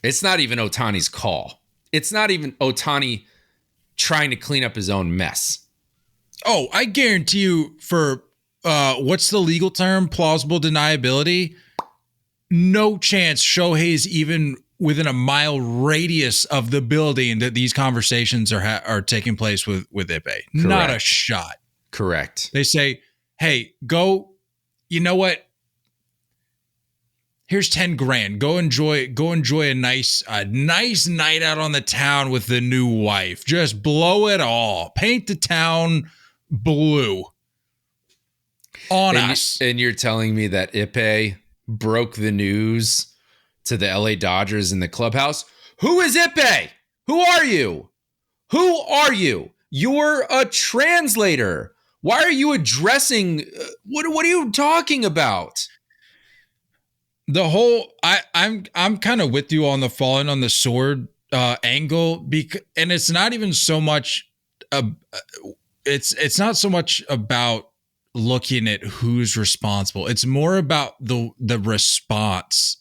Speaker 3: It's not even Ohtani's call. It's not even Ohtani trying to clean up his own mess.
Speaker 2: Oh, I guarantee you for what's the legal term? Plausible deniability. No chance Shohei's even within a mile radius of the building that these conversations are taking place with Ippei. Not a shot.
Speaker 3: Correct.
Speaker 2: They say, hey, go, you know what? Here's 10 grand. Go enjoy a nice night out on the town with the new wife. Just blow it all. Paint the town blue on us.
Speaker 3: And you're telling me that Ippei broke the news to the LA Dodgers in the clubhouse? Who is Ippei? Who are you? Who are you? You're a translator. Why are you addressing? What are you talking about?
Speaker 2: The whole I'm kind of with you on the falling on the sword angle, and it's not even so much it's not so much about looking at who's responsible. It's more about the response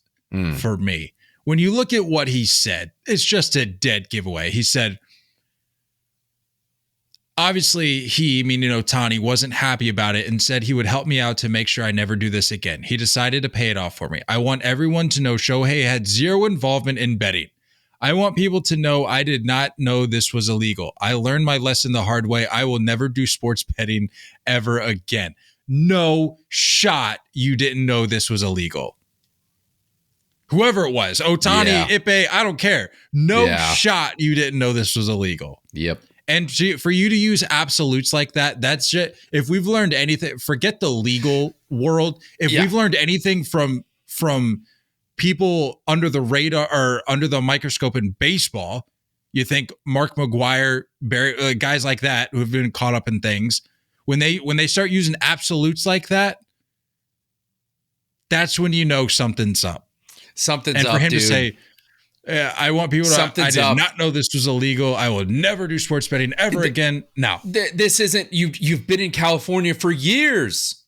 Speaker 2: for me. When you look at what he said, it's just a dead giveaway. He said, obviously, he, meaning Ohtani, wasn't happy about it and said he would help me out to make sure I never do this again. He decided to pay it off for me. I want everyone to know Shohei had zero involvement in betting. I want people to know I did not know this was illegal. I learned my lesson the hard way. I will never do sports betting ever again. No shot you didn't know this was illegal. Whoever it was, Ohtani, Ippei, I don't care. No shot you didn't know this was illegal.
Speaker 3: Yep.
Speaker 2: And for you to use absolutes like that, that's just, if we've learned anything, forget the legal world. If we've learned anything from people under the radar or under the microscope in baseball, you think Mark McGwire, Barry, guys like that who have been caught up in things, when they start using absolutes like that, that's when you know something's up.
Speaker 3: Something's up,
Speaker 2: and for him
Speaker 3: dude.
Speaker 2: to say, I want people to, I did not know this was illegal. I will never do sports betting ever again. No.
Speaker 3: This isn't, you've been in California for years.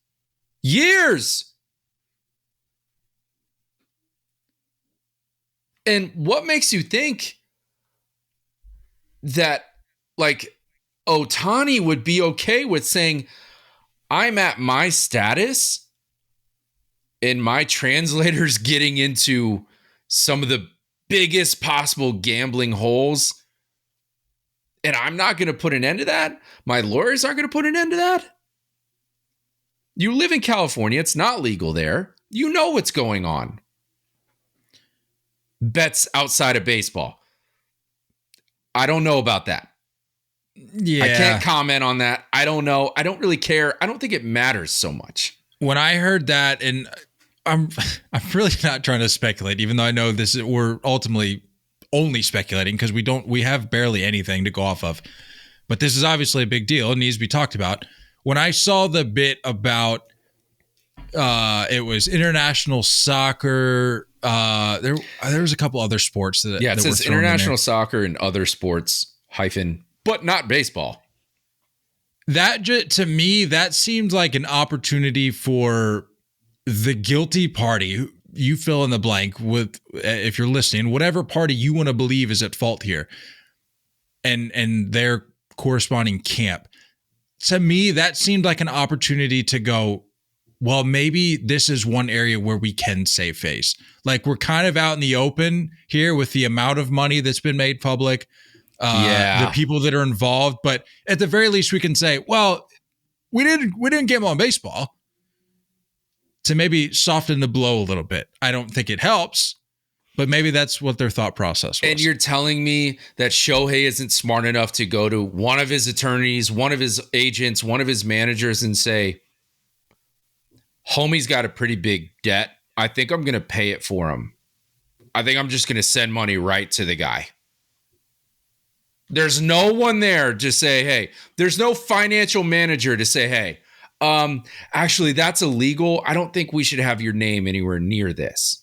Speaker 3: Years. And what makes you think that, like, Ohtani would be okay with saying, I'm at my status and my translator's getting into some of the biggest possible gambling holes, and I'm not going to put an end to that? My lawyers aren't going to put an end to that? You live in California. It's not legal there. You know what's going on. Bets outside of baseball. I don't know about that.
Speaker 2: Yeah.
Speaker 3: I can't comment on that. I don't know. I don't really care. I don't think it matters so much.
Speaker 2: When I heard that, and I'm really not trying to speculate, even though I know we're ultimately only speculating because we have barely anything to go off of. But this is obviously a big deal. It needs to be talked about. When I saw the bit about it was international soccer, there was a couple other sports that
Speaker 3: it says international soccer and other sports but not baseball.
Speaker 2: That to me, that seemed like an opportunity for the guilty party. You fill in the blank with, if you're listening, whatever party you want to believe is at fault here, and their corresponding camp. To me, that seemed like an opportunity to go, well, maybe this is one area where we can save face. Like, we're kind of out in the open here with the amount of money that's been made public, the people that are involved. But at the very least, we can say, well, we didn't gamble on baseball, to maybe soften the blow a little bit. I don't think it helps, but maybe that's what their thought process was.
Speaker 3: And you're telling me that Shohei isn't smart enough to go to one of his attorneys, one of his agents, one of his managers and say, homie's got a pretty big debt. I think I'm going to pay it for him. I think I'm just going to send money right to the guy. There's no one there to say, hey, there's no financial manager to say, hey, actually, that's illegal. I don't think we should have your name anywhere near this.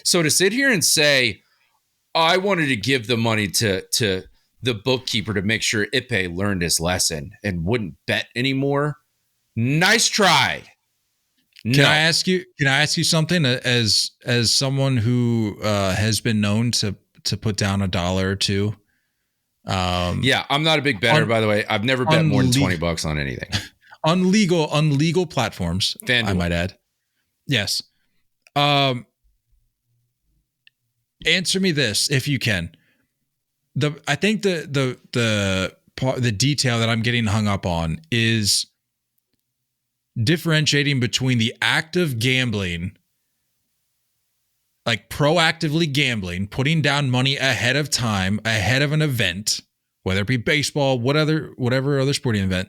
Speaker 3: So to sit here and say, I wanted to give the money to the bookkeeper to make sure Ippei learned his lesson and wouldn't bet anymore. Nice try.
Speaker 2: Can I ask you something as someone who has been known to put down $1 or $2?
Speaker 3: I'm not a big bettor, by the way. I've never bet more than $20 on anything.
Speaker 2: On legal platforms,
Speaker 3: FanDuel.
Speaker 2: I might add. Yes. Answer me this, if you can. I think the detail that I'm getting hung up on is differentiating between the act of gambling, like proactively gambling, putting down money ahead of time, ahead of an event, whether it be baseball, whatever other sporting event,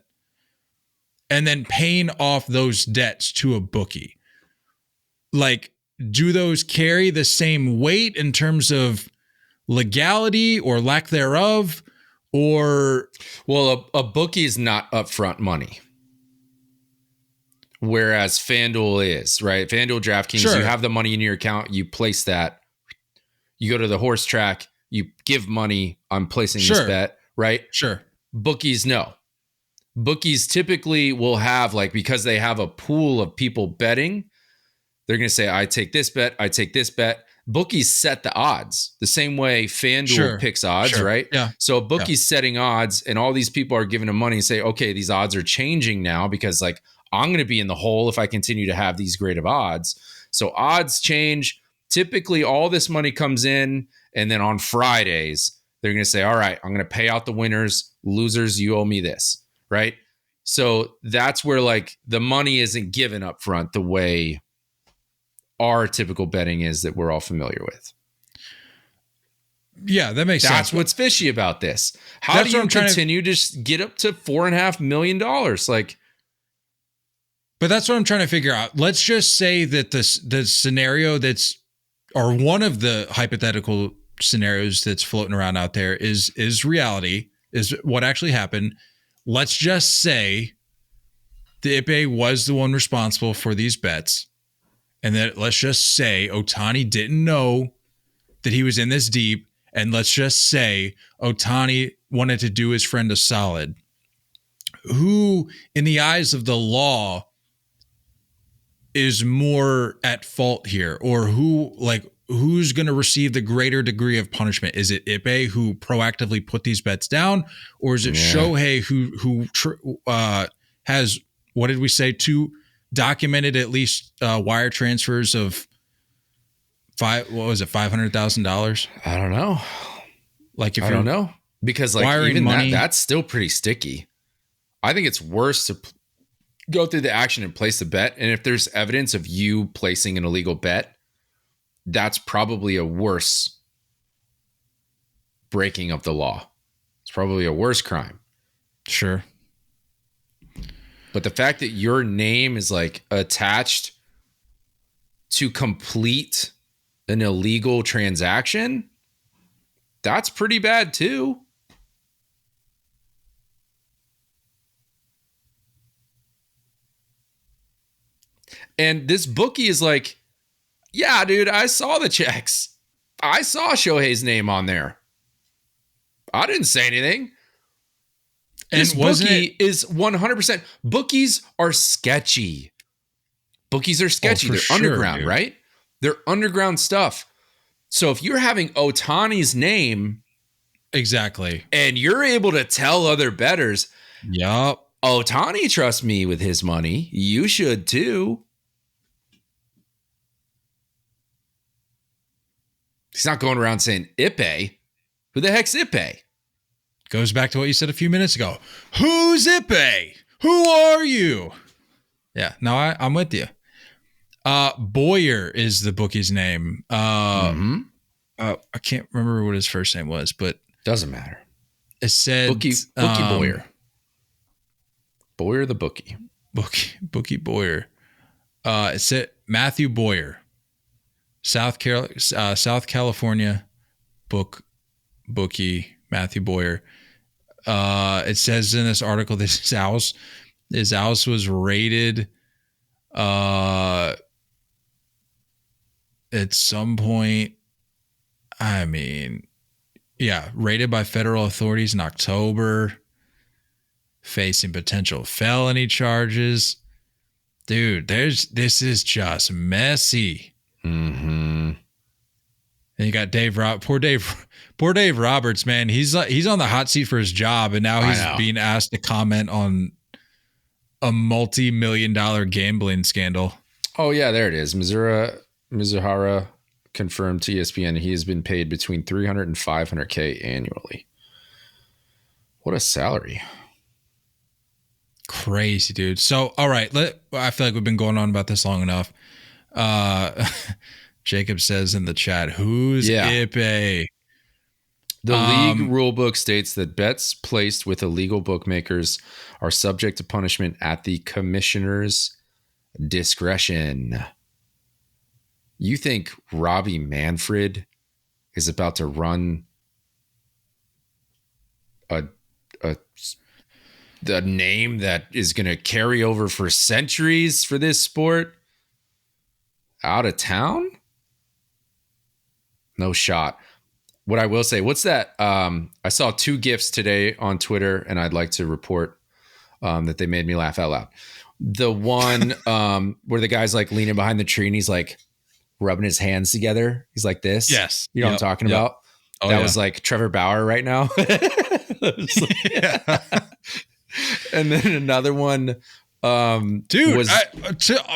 Speaker 2: and then paying off those debts to a bookie. Like, do those carry the same weight in terms of legality or lack thereof? Or,
Speaker 3: well, a bookie is not upfront money, whereas FanDuel is, right? FanDuel, DraftKings, You have the money in your account, you place that. You go to the horse track, you give money, I'm placing this bet, right?
Speaker 2: Sure.
Speaker 3: Bookies, no. Bookies typically will have, like, because they have a pool of people betting, they're going to say, I take this bet, I take this bet. Bookies set the odds the same way FanDuel picks odds, right?
Speaker 2: Yeah.
Speaker 3: So a bookie's setting odds, and all these people are giving them money and say, okay, these odds are changing now because, like, I'm going to be in the hole if I continue to have these great of odds. So odds change. Typically, all this money comes in, and then on Fridays, they're going to say, all right, I'm going to pay out the winners. Losers, you owe me this, right? So that's where, like, the money isn't given up front the way our typical betting is that we're all familiar with.
Speaker 2: Yeah, that makes sense.
Speaker 3: That's what's fishy about this. How do you continue to get up to $4.5 million? Like,
Speaker 2: but that's what I'm trying to figure out. Let's just say that the scenario or one of the hypothetical scenarios that's floating around out there is reality, is what actually happened. Let's just say the Ippei was the one responsible for these bets. And then let's just say Ohtani didn't know that he was in this deep. And let's just say Ohtani wanted to do his friend a solid. Who, in the eyes of the law, is more at fault here? Or who's going to receive the greater degree of punishment? Is it Ippei, who proactively put these bets down, or is it Shohei, who has, what did we say, documented at least wire transfers of $500,000?
Speaker 3: I don't know.
Speaker 2: Like, if
Speaker 3: I don't know, because like even money, that's still pretty sticky. I think it's worse to go through the action and place a bet. And if there's evidence of you placing an illegal bet, that's probably a worse breaking of the law. It's probably a worse crime.
Speaker 2: Sure.
Speaker 3: But the fact that your name is like attached to complete an illegal transaction, that's pretty bad too. And this bookie is like, yeah, dude, I saw the checks. I saw Shohei's name on there. I didn't say anything. And this bookie is 100%. Bookies are sketchy. Bookies are sketchy. They're underground, dude. Right? They're underground stuff. So if you're having Ohtani's name,
Speaker 2: exactly,
Speaker 3: and you're able to tell other bettors,
Speaker 2: yup,
Speaker 3: Ohtani trusts me with his money, you should too. He's not going around saying Ippei. Who the heck's Ippei?
Speaker 2: Goes back to what you said a few minutes ago. Who's Ippei? Who are you? Yeah, no, I'm with you. Boyer is the bookie's name. I can't remember what his first name was, but
Speaker 3: doesn't matter.
Speaker 2: It said
Speaker 3: Bookie Boyer. Boyer the bookie.
Speaker 2: Bookie Boyer. It said Matthew Boyer, South California bookie Matthew Boyer. It says in this article that his house was raided at some point. I mean, yeah, raided by federal authorities in October, facing potential felony charges. Dude, this is just messy.
Speaker 3: Mm-hmm.
Speaker 2: And you got poor Dave Roberts, man. He's on the hot seat for his job, and now he's being asked to comment on a multi-million-dollar gambling scandal.
Speaker 3: Oh yeah, there it is. Mizuhara confirmed to ESPN he has been paid between $300,000 and $500,000 annually. What a salary!
Speaker 2: Crazy, dude. So, all right, I feel like we've been going on about this long enough. Jacob says in the chat, "Who's Ippei?"
Speaker 3: The league rulebook states that bets placed with illegal bookmakers are subject to punishment at the commissioner's discretion. You think Robbie Manfred is about to run the name that is going to carry over for centuries for this sport out of town? No shot. What I will say, what's that? I saw 2 GIFs today on Twitter, and I'd like to report that they made me laugh out loud. The one where the guy's like leaning behind the tree and he's like rubbing his hands together. He's like this.
Speaker 2: Yes.
Speaker 3: You know what I'm talking about? Oh, that was like Trevor Bauer right now. And then another one.
Speaker 2: Dude,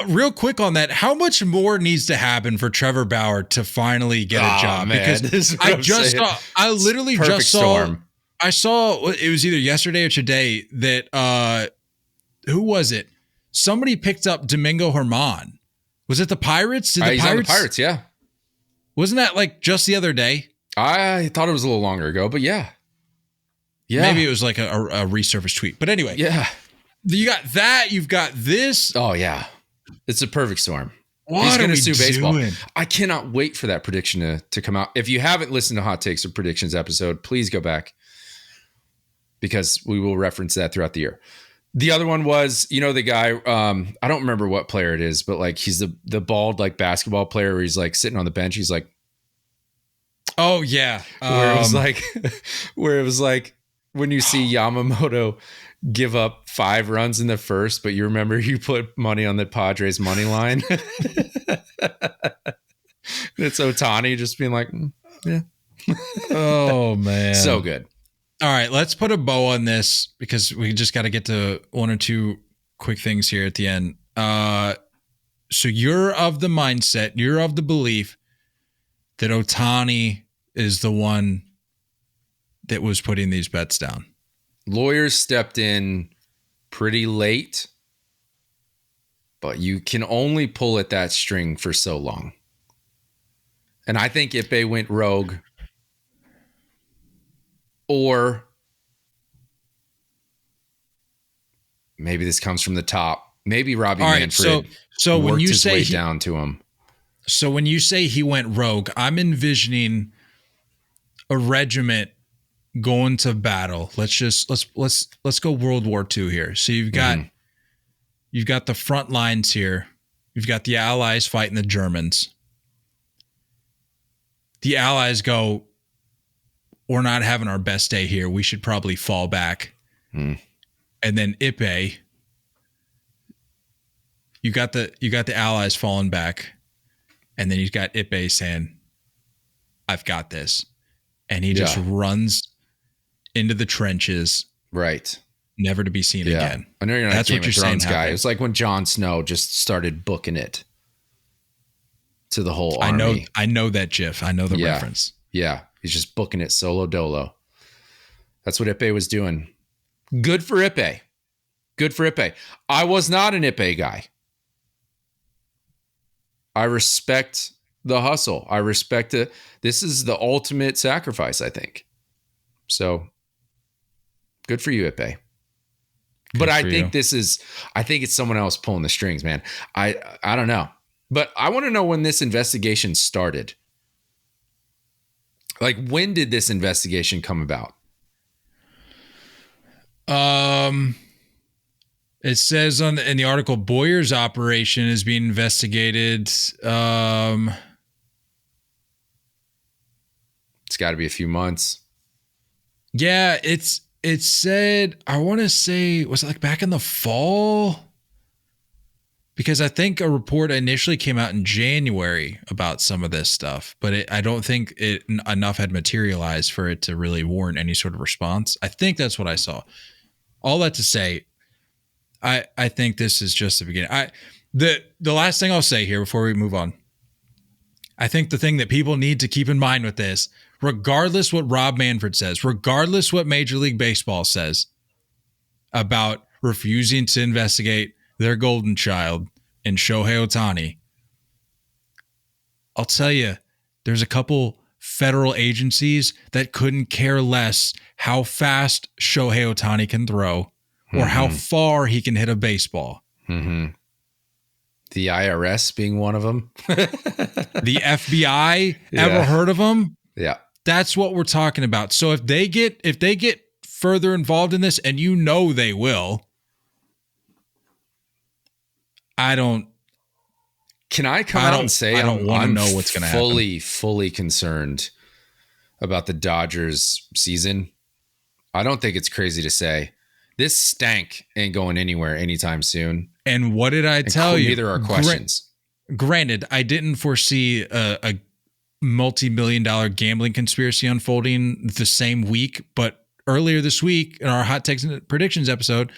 Speaker 2: real quick on that, how much more needs to happen for Trevor Bauer to finally get a job?
Speaker 3: Man,
Speaker 2: because I literally just saw, I saw it was either yesterday or today that who was it? Somebody picked up Domingo Germán. Was it the Pirates?
Speaker 3: He's on the Pirates, yeah.
Speaker 2: Wasn't that like just the other day?
Speaker 3: I thought it was a little longer ago, but yeah.
Speaker 2: Maybe it was like a resurfaced tweet. But anyway,
Speaker 3: yeah.
Speaker 2: You got that. You've got this.
Speaker 3: Oh, yeah. It's a perfect storm.
Speaker 2: He's going to sue baseball.
Speaker 3: I cannot wait for that prediction to come out. If you haven't listened to Hot Takes or Predictions episode, please go back because we will reference that throughout the year. The other one was, the guy, I don't remember what player it is, but like he's the bald like basketball player where he's like sitting on the bench. He's like,
Speaker 2: oh, yeah.
Speaker 3: Where it was like when you see Yamamoto give up 5 runs in the first, but you remember you put money on the Padres money line. It's Ohtani just being like, yeah.
Speaker 2: Oh, man.
Speaker 3: So good.
Speaker 2: All right, let's put a bow on this because we just got to get to one or two quick things here at the end. So you're of the mindset, you're of the belief that Ohtani is the one that was putting these bets down.
Speaker 3: Lawyers stepped in pretty late, but you can only pull at that string for so long. And I think Ippei went rogue, or maybe this comes from the top. Maybe Robbie Manfred
Speaker 2: so when you
Speaker 3: his
Speaker 2: say
Speaker 3: way down to him.
Speaker 2: So when you say he went rogue, I'm envisioning a regiment going to battle. Let's go World War II here. So you've got the front lines here. You've got the Allies fighting the Germans. The Allies go, we're not having our best day here. We should probably fall back. And then Ippei, you got the Allies falling back, and then you've got Ippei saying, "I've got this," and he just runs into the trenches,
Speaker 3: right,
Speaker 2: never to be seen again.
Speaker 3: I know you're not
Speaker 2: That's
Speaker 3: a
Speaker 2: what
Speaker 3: Game
Speaker 2: you're
Speaker 3: of Thrones
Speaker 2: saying
Speaker 3: guy.
Speaker 2: happened.
Speaker 3: It's like when Jon Snow just started booking it to the whole army.
Speaker 2: I know that GIF. I know the reference.
Speaker 3: Yeah, he's just booking it solo dolo. That's what Ippei was doing. Good for Ippei. Good for Ippei. I was not an Ippei guy. I respect the hustle. I respect it. This is the ultimate sacrifice, I think. So good for you, Ippei. But I think I think it's someone else pulling the strings, man. I don't know. But I want to know when this investigation started. Like, when did this investigation come about?
Speaker 2: It says in the article, Boyer's operation is being investigated.
Speaker 3: It's got to be a few months.
Speaker 2: Yeah, it said, I want to say, was it like back in the fall? Because I think a report initially came out in January about some of this stuff, but I don't think enough had materialized for it to really warrant any sort of response. I think that's what I saw. All that to say, I think this is just the beginning. The last thing I'll say here before we move on, I think the thing that people need to keep in mind with this, regardless what Rob Manfred says, regardless what Major League Baseball says about refusing to investigate their golden child in Shohei Ohtani, I'll tell you, there's a couple federal agencies that couldn't care less how fast Shohei Ohtani can throw or how far he can hit a baseball.
Speaker 3: The IRS being one of them.
Speaker 2: The FBI, ever heard of them?
Speaker 3: Yeah.
Speaker 2: That's what we're talking about. So if they get further involved in this, and you know they will,
Speaker 3: Can I come out and say
Speaker 2: I don't want to know what's going to happen?
Speaker 3: Fully concerned about the Dodgers season? I don't think it's crazy to say this stank ain't going anywhere anytime soon.
Speaker 2: And what did I tell you?
Speaker 3: Neither are questions.
Speaker 2: Granted, I didn't foresee a multi-million-dollar gambling conspiracy unfolding the same week, but earlier this week in our Hot Takes and Predictions episode,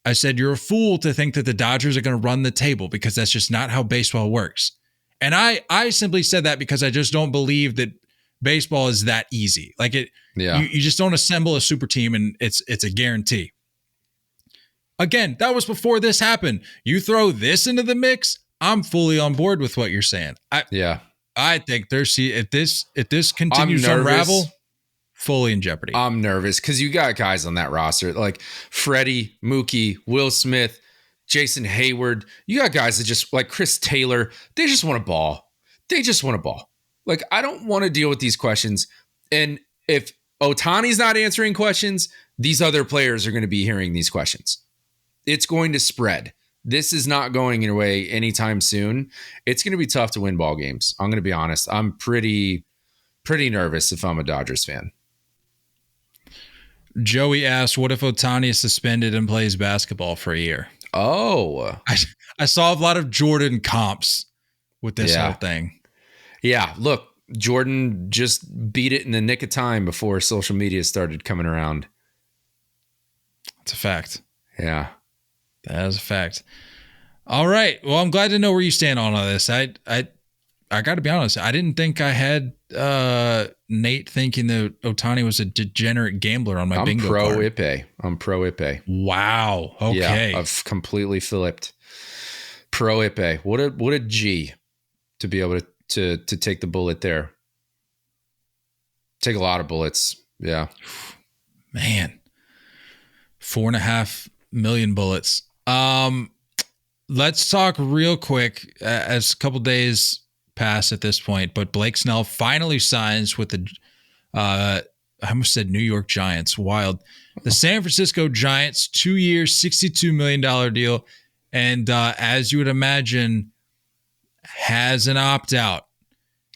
Speaker 2: I said, you're a fool to think that the Dodgers are going to run the table because that's just not how baseball works. And I simply said that because I just don't believe that baseball is that easy. Like you just don't assemble a super team and it's a guarantee. Again, that was before this happened. You throw this into the mix, I'm fully on board with what you're saying. I think if this continues to unravel, fully in jeopardy.
Speaker 3: I'm nervous because you got guys on that roster like Freddie, Mookie, Will Smith, Jason Hayward. You got guys that just like Chris Taylor. They just want a ball. Like, I don't want to deal with these questions. And if Ohtani's not answering questions, these other players are going to be hearing these questions. It's going to spread. This is not going away anytime soon. It's going to be tough to win ball games. I'm going to be honest. I'm pretty nervous if I'm a Dodgers fan.
Speaker 2: Joey asked, what if Ohtani is suspended and plays basketball for a year?
Speaker 3: Oh.
Speaker 2: I saw a lot of Jordan comps with this whole thing.
Speaker 3: Yeah, look, Jordan just beat it in the nick of time before social media started coming around.
Speaker 2: It's a fact.
Speaker 3: Yeah.
Speaker 2: That is a fact. All right. Well, I'm glad to know where you stand on all this. I got to be honest. I didn't think I had Nate thinking that Ohtani was a degenerate gambler on my bingo card.
Speaker 3: I'm pro Ippei.
Speaker 2: Wow. Okay.
Speaker 3: Yeah, I've completely flipped. Pro Ippei. What a G to be able to take the bullet there. Take a lot of bullets. Yeah.
Speaker 2: Man. 4.5 million bullets. Let's talk real quick as a couple days pass at this point, but Blake Snell finally signs with the I almost said New York Giants. Wild. The San Francisco Giants, 2 years, $62 million deal. And as you would imagine, has an opt-out.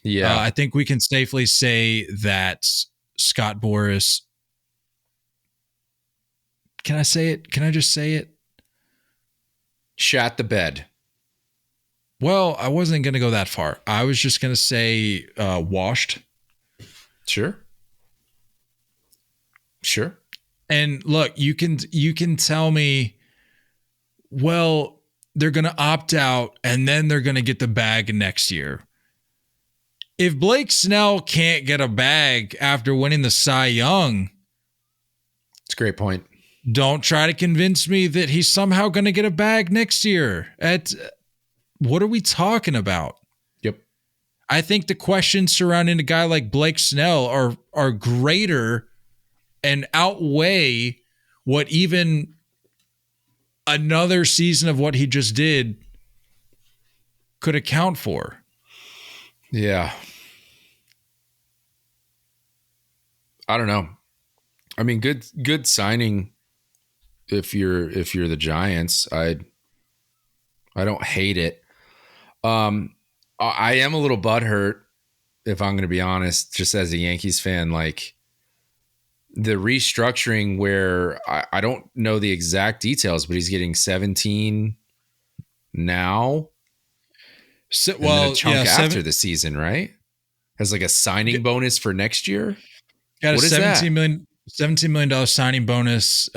Speaker 3: Yeah.
Speaker 2: I think we can safely say that Scott Boras, can I say it? Can I just say it?
Speaker 3: Shat the bed.
Speaker 2: Well, I wasn't going to go that far. I was just going to say washed.
Speaker 3: Sure.
Speaker 2: And look, you can tell me, well, they're going to opt out and then they're going to get the bag next year. If Blake Snell can't get a bag after winning the Cy Young,
Speaker 3: it's a great point.
Speaker 2: Don't try to convince me that he's somehow going to get a bag next year. What are we talking about?
Speaker 3: Yep.
Speaker 2: I think the questions surrounding a guy like Blake Snell are greater and outweigh what even another season of what he just did could account for.
Speaker 3: Yeah. I don't know. I mean, good signing if you're the Giants. I don't hate it. I am a little butthurt, if I'm going to be honest, just as a Yankees fan, like the restructuring where I don't know the exact details, but he's getting 17 now.
Speaker 2: So,
Speaker 3: well, a chunk after the season, right? Has like a signing bonus for next year.
Speaker 2: Got a $17 million signing bonus,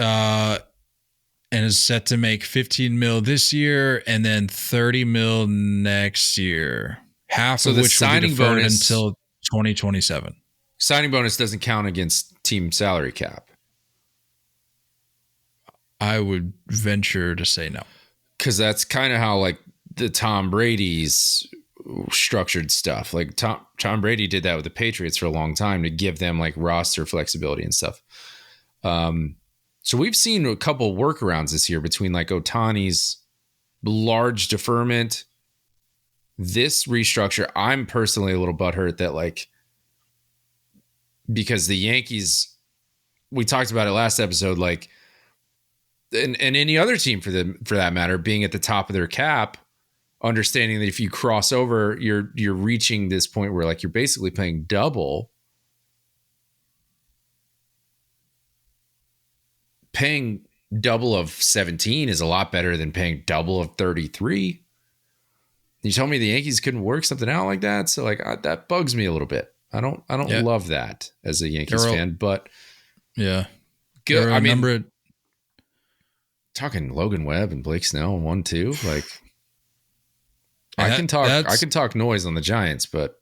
Speaker 2: and is set to make 15 mil this year and then 30 mil next year. Half of which will be deferred until 2027.
Speaker 3: Signing bonus doesn't count against team salary cap.
Speaker 2: I would venture to say no.
Speaker 3: Because that's kind of how like the Tom Brady's structured stuff. Like Tom Brady did that with the Patriots for a long time to give them like roster flexibility and stuff. So we've seen a couple workarounds this year between like Ohtani's large deferment, this restructure. I'm personally a little butthurt that like, because the Yankees, we talked about it last episode, like, and any other team for that matter, being at the top of their cap, understanding that if you cross over, you're reaching this point where like you're basically paying double. Paying double of 17 is a lot better than paying double of 33. You told me the Yankees couldn't work something out like that, so like that bugs me a little bit. I don't love that as a Yankees fan, but
Speaker 2: yeah,
Speaker 3: good. I mean, talking Logan Webb and Blake Snell 1-2, like I can talk noise on the Giants, but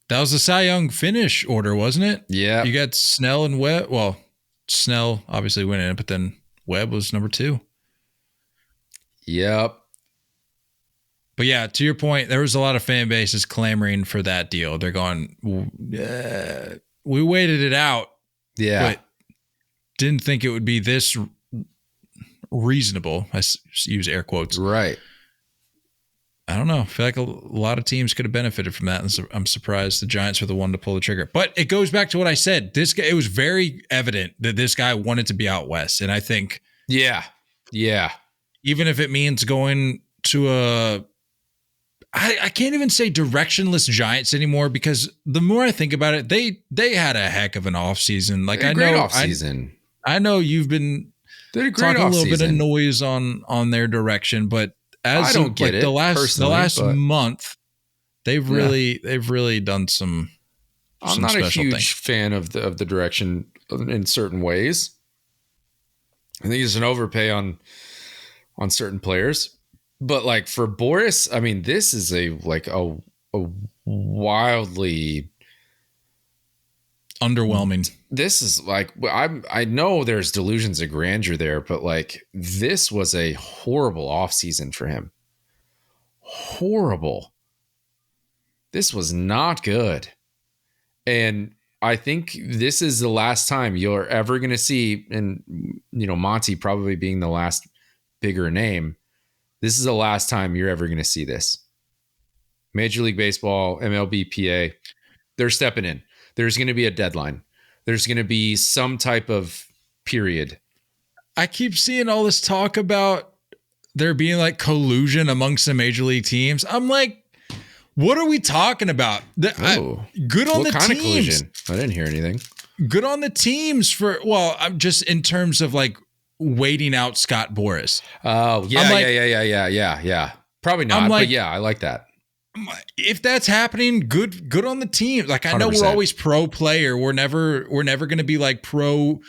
Speaker 2: that was the Cy Young finish order, wasn't it?
Speaker 3: Yeah,
Speaker 2: you got Snell and Webb. Well, Snell obviously winning it, but then Webb was number 2.
Speaker 3: Yep.
Speaker 2: But yeah, to your point, there was a lot of fan bases clamoring for that deal. They're going, we waited it out.
Speaker 3: Yeah.
Speaker 2: But didn't think it would be this reasonable. I use air quotes.
Speaker 3: Right.
Speaker 2: I don't know. I feel like a lot of teams could have benefited from that. And so I'm surprised the Giants were the one to pull the trigger. But it goes back to what I said. It was very evident that this guy wanted to be out west. And I think,
Speaker 3: yeah,
Speaker 2: even if it means going to I can't even say directionless Giants anymore, because the more I think about it, they had a heck of an offseason. Like I know you've been talking a little bit of noise on their direction, but as
Speaker 3: I don't get it
Speaker 2: the last month, They've really done some.
Speaker 3: I'm not a huge fan of the direction in certain ways. I think it's an overpay on certain players, but like for Boris, I mean, this is a wildly
Speaker 2: underwhelming.
Speaker 3: This is like, I know there's delusions of grandeur there, but like this was a horrible offseason for him. Horrible. This was not good. And I think this is the last time you're ever going to see, and Monty probably being the last bigger name, this is the last time you're ever going to see this. Major League Baseball, MLB, PA, they're stepping in. There's going to be a deadline. There's going to be some type of period.
Speaker 2: I keep seeing all this talk about there being like collusion amongst the major league teams. I'm like, what are we talking about? Good on the teams. Of collusion?
Speaker 3: I didn't hear anything.
Speaker 2: Good on the teams I'm just in terms of like waiting out Scott Boras.
Speaker 3: Oh, yeah. Probably not, but yeah, I like that.
Speaker 2: If that's happening, good on the team. Like I know 100%. We're always pro player. We're never going to be like pro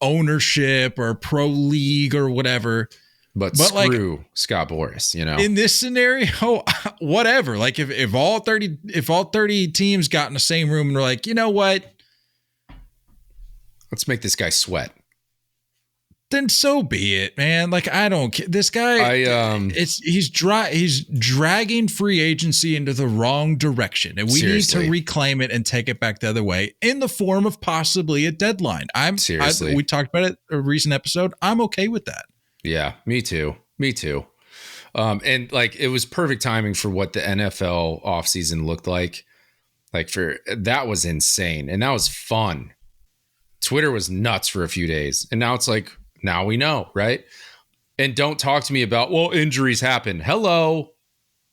Speaker 2: ownership or pro league or whatever.
Speaker 3: But screw like, Scott Boras,
Speaker 2: in this scenario, whatever. Like if all 30 teams got in the same room and were like, you know what?
Speaker 3: Let's make this guy sweat.
Speaker 2: Then so be it, man. Like I don't care. This guy, he's dragging free agency into the wrong direction, and we need to reclaim it and take it back the other way in the form of possibly a deadline. We talked about it in a recent episode. I'm okay with that.
Speaker 3: Yeah, me too. And like it was perfect timing for what the NFL offseason looked like. Like that was insane, and that was fun. Twitter was nuts for a few days, and now it's like. Now we know, right? And don't talk to me about, well, injuries happen. Hello,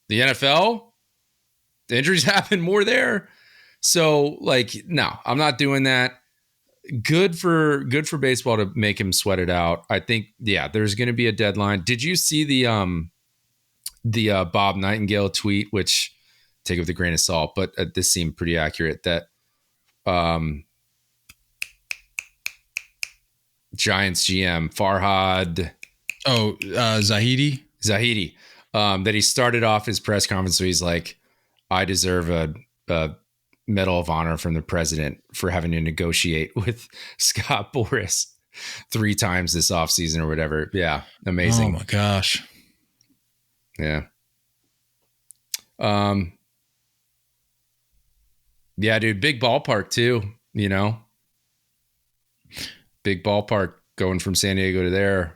Speaker 3: the NFL, the injuries happen more there. So like, no, I'm not doing that. Good for baseball to make him sweat it out. I think, yeah, there's going to be a deadline. Did you see the Bob Nightingale tweet, which take it with a grain of salt, but this seemed pretty accurate that, Giants GM Farhad
Speaker 2: Zahidi
Speaker 3: that he started off his press conference so he's like, I deserve a Medal of Honor from the president for having to negotiate with Scott Boras 3 times this offseason or whatever. Yeah, amazing.
Speaker 2: Oh my gosh.
Speaker 3: Yeah. Yeah, dude, big ballpark too, Big ballpark going from San Diego to there.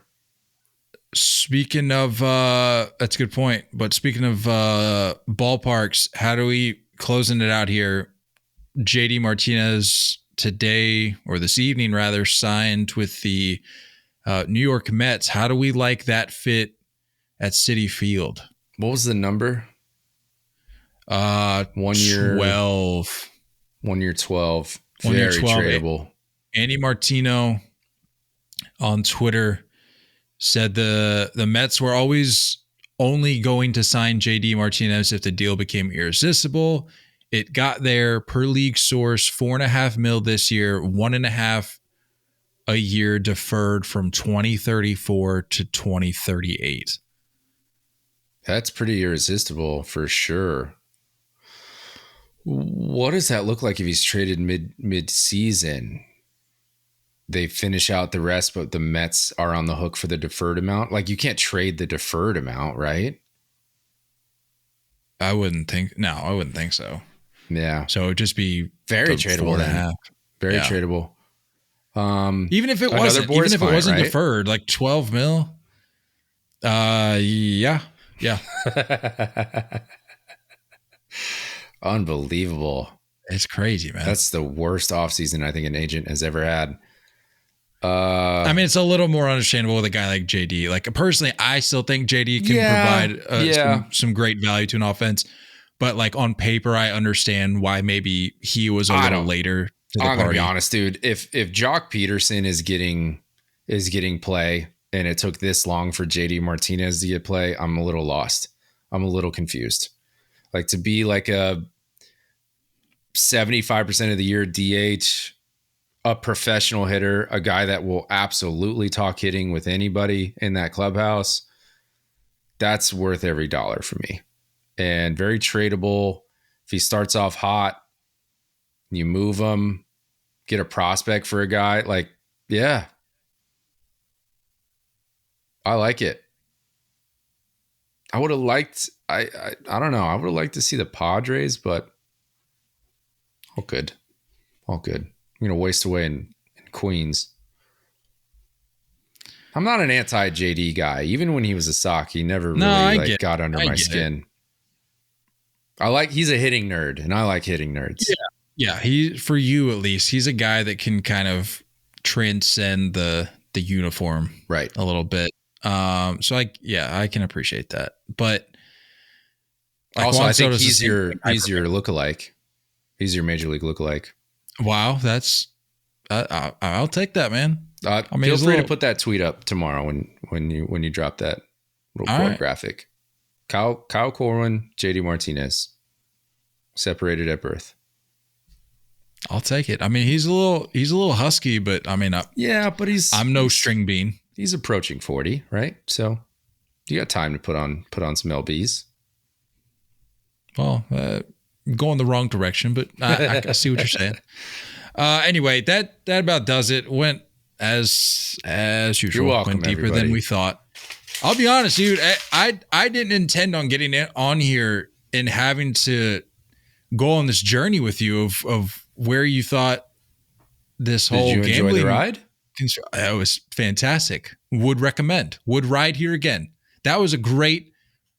Speaker 2: Speaking of, that's a good point. But speaking of ballparks, how do we closing it out here? JD Martinez today, or this evening rather, signed with the New York Mets. How do we like that fit at Citi Field?
Speaker 3: What was the number?
Speaker 2: 1 year
Speaker 3: 12. 1 year 12.
Speaker 2: 1 year 12.
Speaker 3: Tradable.
Speaker 2: Andy Martino on Twitter said the Mets were always only going to sign JD Martinez if the deal became irresistible. It got there per league source, $4.5 million this year, $1.5 million a year deferred from 2034 to 2038.
Speaker 3: That's pretty irresistible for sure. What does that look like if he's traded mid-season? They finish out the rest, but the Mets are on the hook for the deferred amount. Like you can't trade the deferred amount, right?
Speaker 2: I wouldn't think so.
Speaker 3: Yeah.
Speaker 2: So it would just be
Speaker 3: very tradable. Very tradable.
Speaker 2: Even if it wasn't
Speaker 3: right?
Speaker 2: deferred, like 12 mil. Yeah.
Speaker 3: Unbelievable.
Speaker 2: It's crazy, man.
Speaker 3: That's the worst offseason I think an agent has ever had.
Speaker 2: I mean, it's a little more understandable with a guy like JD. Like personally, I still think JD can provide some great value to an offense, but like on paper, I understand why maybe he was a little later to the party.
Speaker 3: I'm gonna be honest, dude. If Jock Peterson is getting play, and it took this long for JD Martinez to get play, I'm a little lost. I'm a little confused. Like to be like a 75% of the year DH, a professional hitter, a guy that will absolutely talk hitting with anybody in that clubhouse. That's worth every dollar for me. And very tradable. If he starts off hot, you move him, get a prospect for a guy. Like, yeah, I like it. I would have liked, I don't know. I would have liked to see the Padres, but all good. All good. I'm going to waste away in Queens. I'm not an anti-JD guy. Even when he was a Sox, he never really got under my skin. He's a hitting nerd, and I like hitting nerds.
Speaker 2: Yeah. He, for you at least, he's a guy that can kind of transcend the uniform
Speaker 3: right
Speaker 2: a little bit. So I can appreciate that. But
Speaker 3: like also, I think he's your lookalike. He's your major league lookalike.
Speaker 2: Wow, that's I'll take that, man.
Speaker 3: Feel free to put that tweet up tomorrow when you drop that report graphic. Kyle Corwin, JD Martinez, separated at birth.
Speaker 2: I'll take it. I mean, he's a little husky, but I mean,
Speaker 3: but
Speaker 2: I'm no string bean.
Speaker 3: He's approaching 40, right? So you got time to put on some LBs.
Speaker 2: Well, going the wrong direction, but I see what you're saying. Anyway, that about does it. Went as usual.
Speaker 3: You're welcome,
Speaker 2: went deeper
Speaker 3: everybody.
Speaker 2: than we thought. I'll be honest, dude. I didn't intend on getting on here and having to go on this journey with you of where you thought this whole
Speaker 3: Did you
Speaker 2: gambling
Speaker 3: enjoy the ride?
Speaker 2: It was fantastic. Would recommend. Would ride here again. That was a great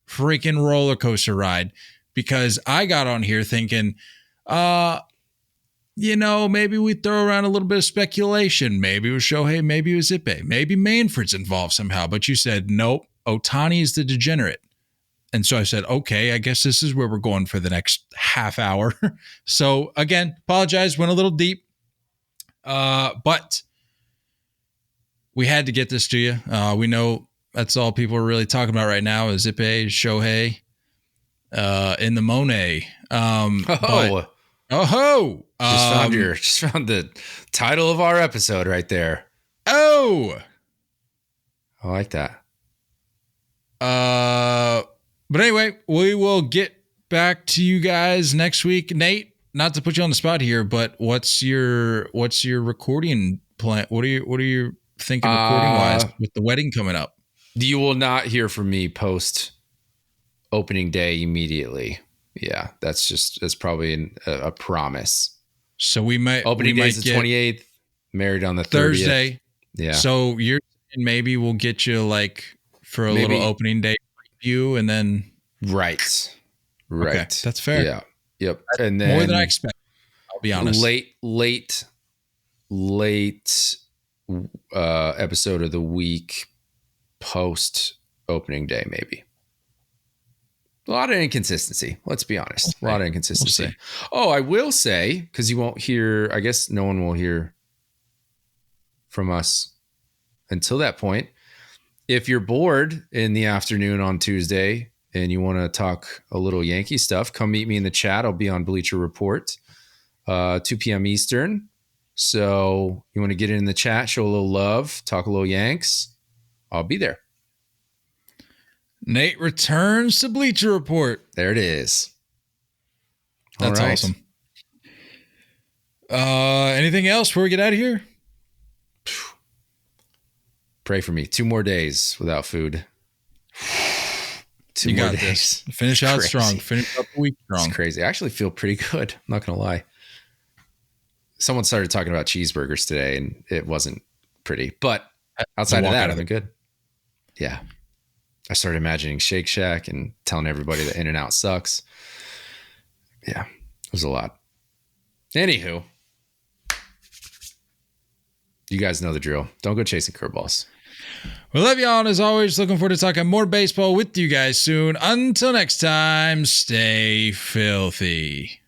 Speaker 2: freaking roller coaster ride because I got on here thinking, maybe we throw around a little bit of speculation. Maybe it was Shohei, maybe it was Ippei, maybe Manfred's involved somehow. But you said, nope, Ohtani is the degenerate. And so I said, okay, I guess this is where we're going for the next half hour. So again, apologize, went a little deep. But we had to get this to you. We know that's all people are really talking about right now is Ippei, Shohei, in the Monet.
Speaker 3: Just found the title of our episode right there.
Speaker 2: Oh,
Speaker 3: I like that.
Speaker 2: But anyway, we will get back to you guys next week. Nate, not to put you on the spot here, but what's your recording plan? What are you thinking recording wise with the wedding coming up?
Speaker 3: You will not hear from me post opening day immediately. Yeah, that's probably a promise.
Speaker 2: So we might
Speaker 3: opening day is the 28th, married on the 30th.
Speaker 2: Thursday.
Speaker 3: Yeah.
Speaker 2: So you're maybe we'll get you like for a little opening day preview and then
Speaker 3: right.
Speaker 2: Okay, that's fair.
Speaker 3: Yeah. Yep. And then
Speaker 2: more than I expect. I'll be honest.
Speaker 3: Late episode of the week post opening day, maybe. A lot of inconsistency. Let's be honest. A lot of inconsistency. I will say, because you won't hear, I guess no one will hear from us until that point. If you're bored in the afternoon on Tuesday and you want to talk a little Yankee stuff, come meet me in the chat. I'll be on Bleacher Report, 2 p.m. Eastern. So you want to get in the chat, show a little love, talk a little Yanks, I'll be there.
Speaker 2: Nate returns to Bleacher Report.
Speaker 3: There it is.
Speaker 2: That's awesome. Anything else before we get out of here?
Speaker 3: Pray for me. 2 more days without food. 2
Speaker 2: you
Speaker 3: more
Speaker 2: got
Speaker 3: days.
Speaker 2: This. Finish out strong. Finish up the week strong.
Speaker 3: It's crazy. I actually feel pretty good. I'm not going to lie. Someone started talking about cheeseburgers today and it wasn't pretty. But outside of that, I've been good. Yeah. I started imagining Shake Shack and telling everybody that In-N-Out sucks. Yeah, it was a lot. Anywho, you guys know the drill. Don't go chasing curveballs.
Speaker 2: We love y'all, and as always, looking forward to talking more baseball with you guys soon. Until next time, stay filthy.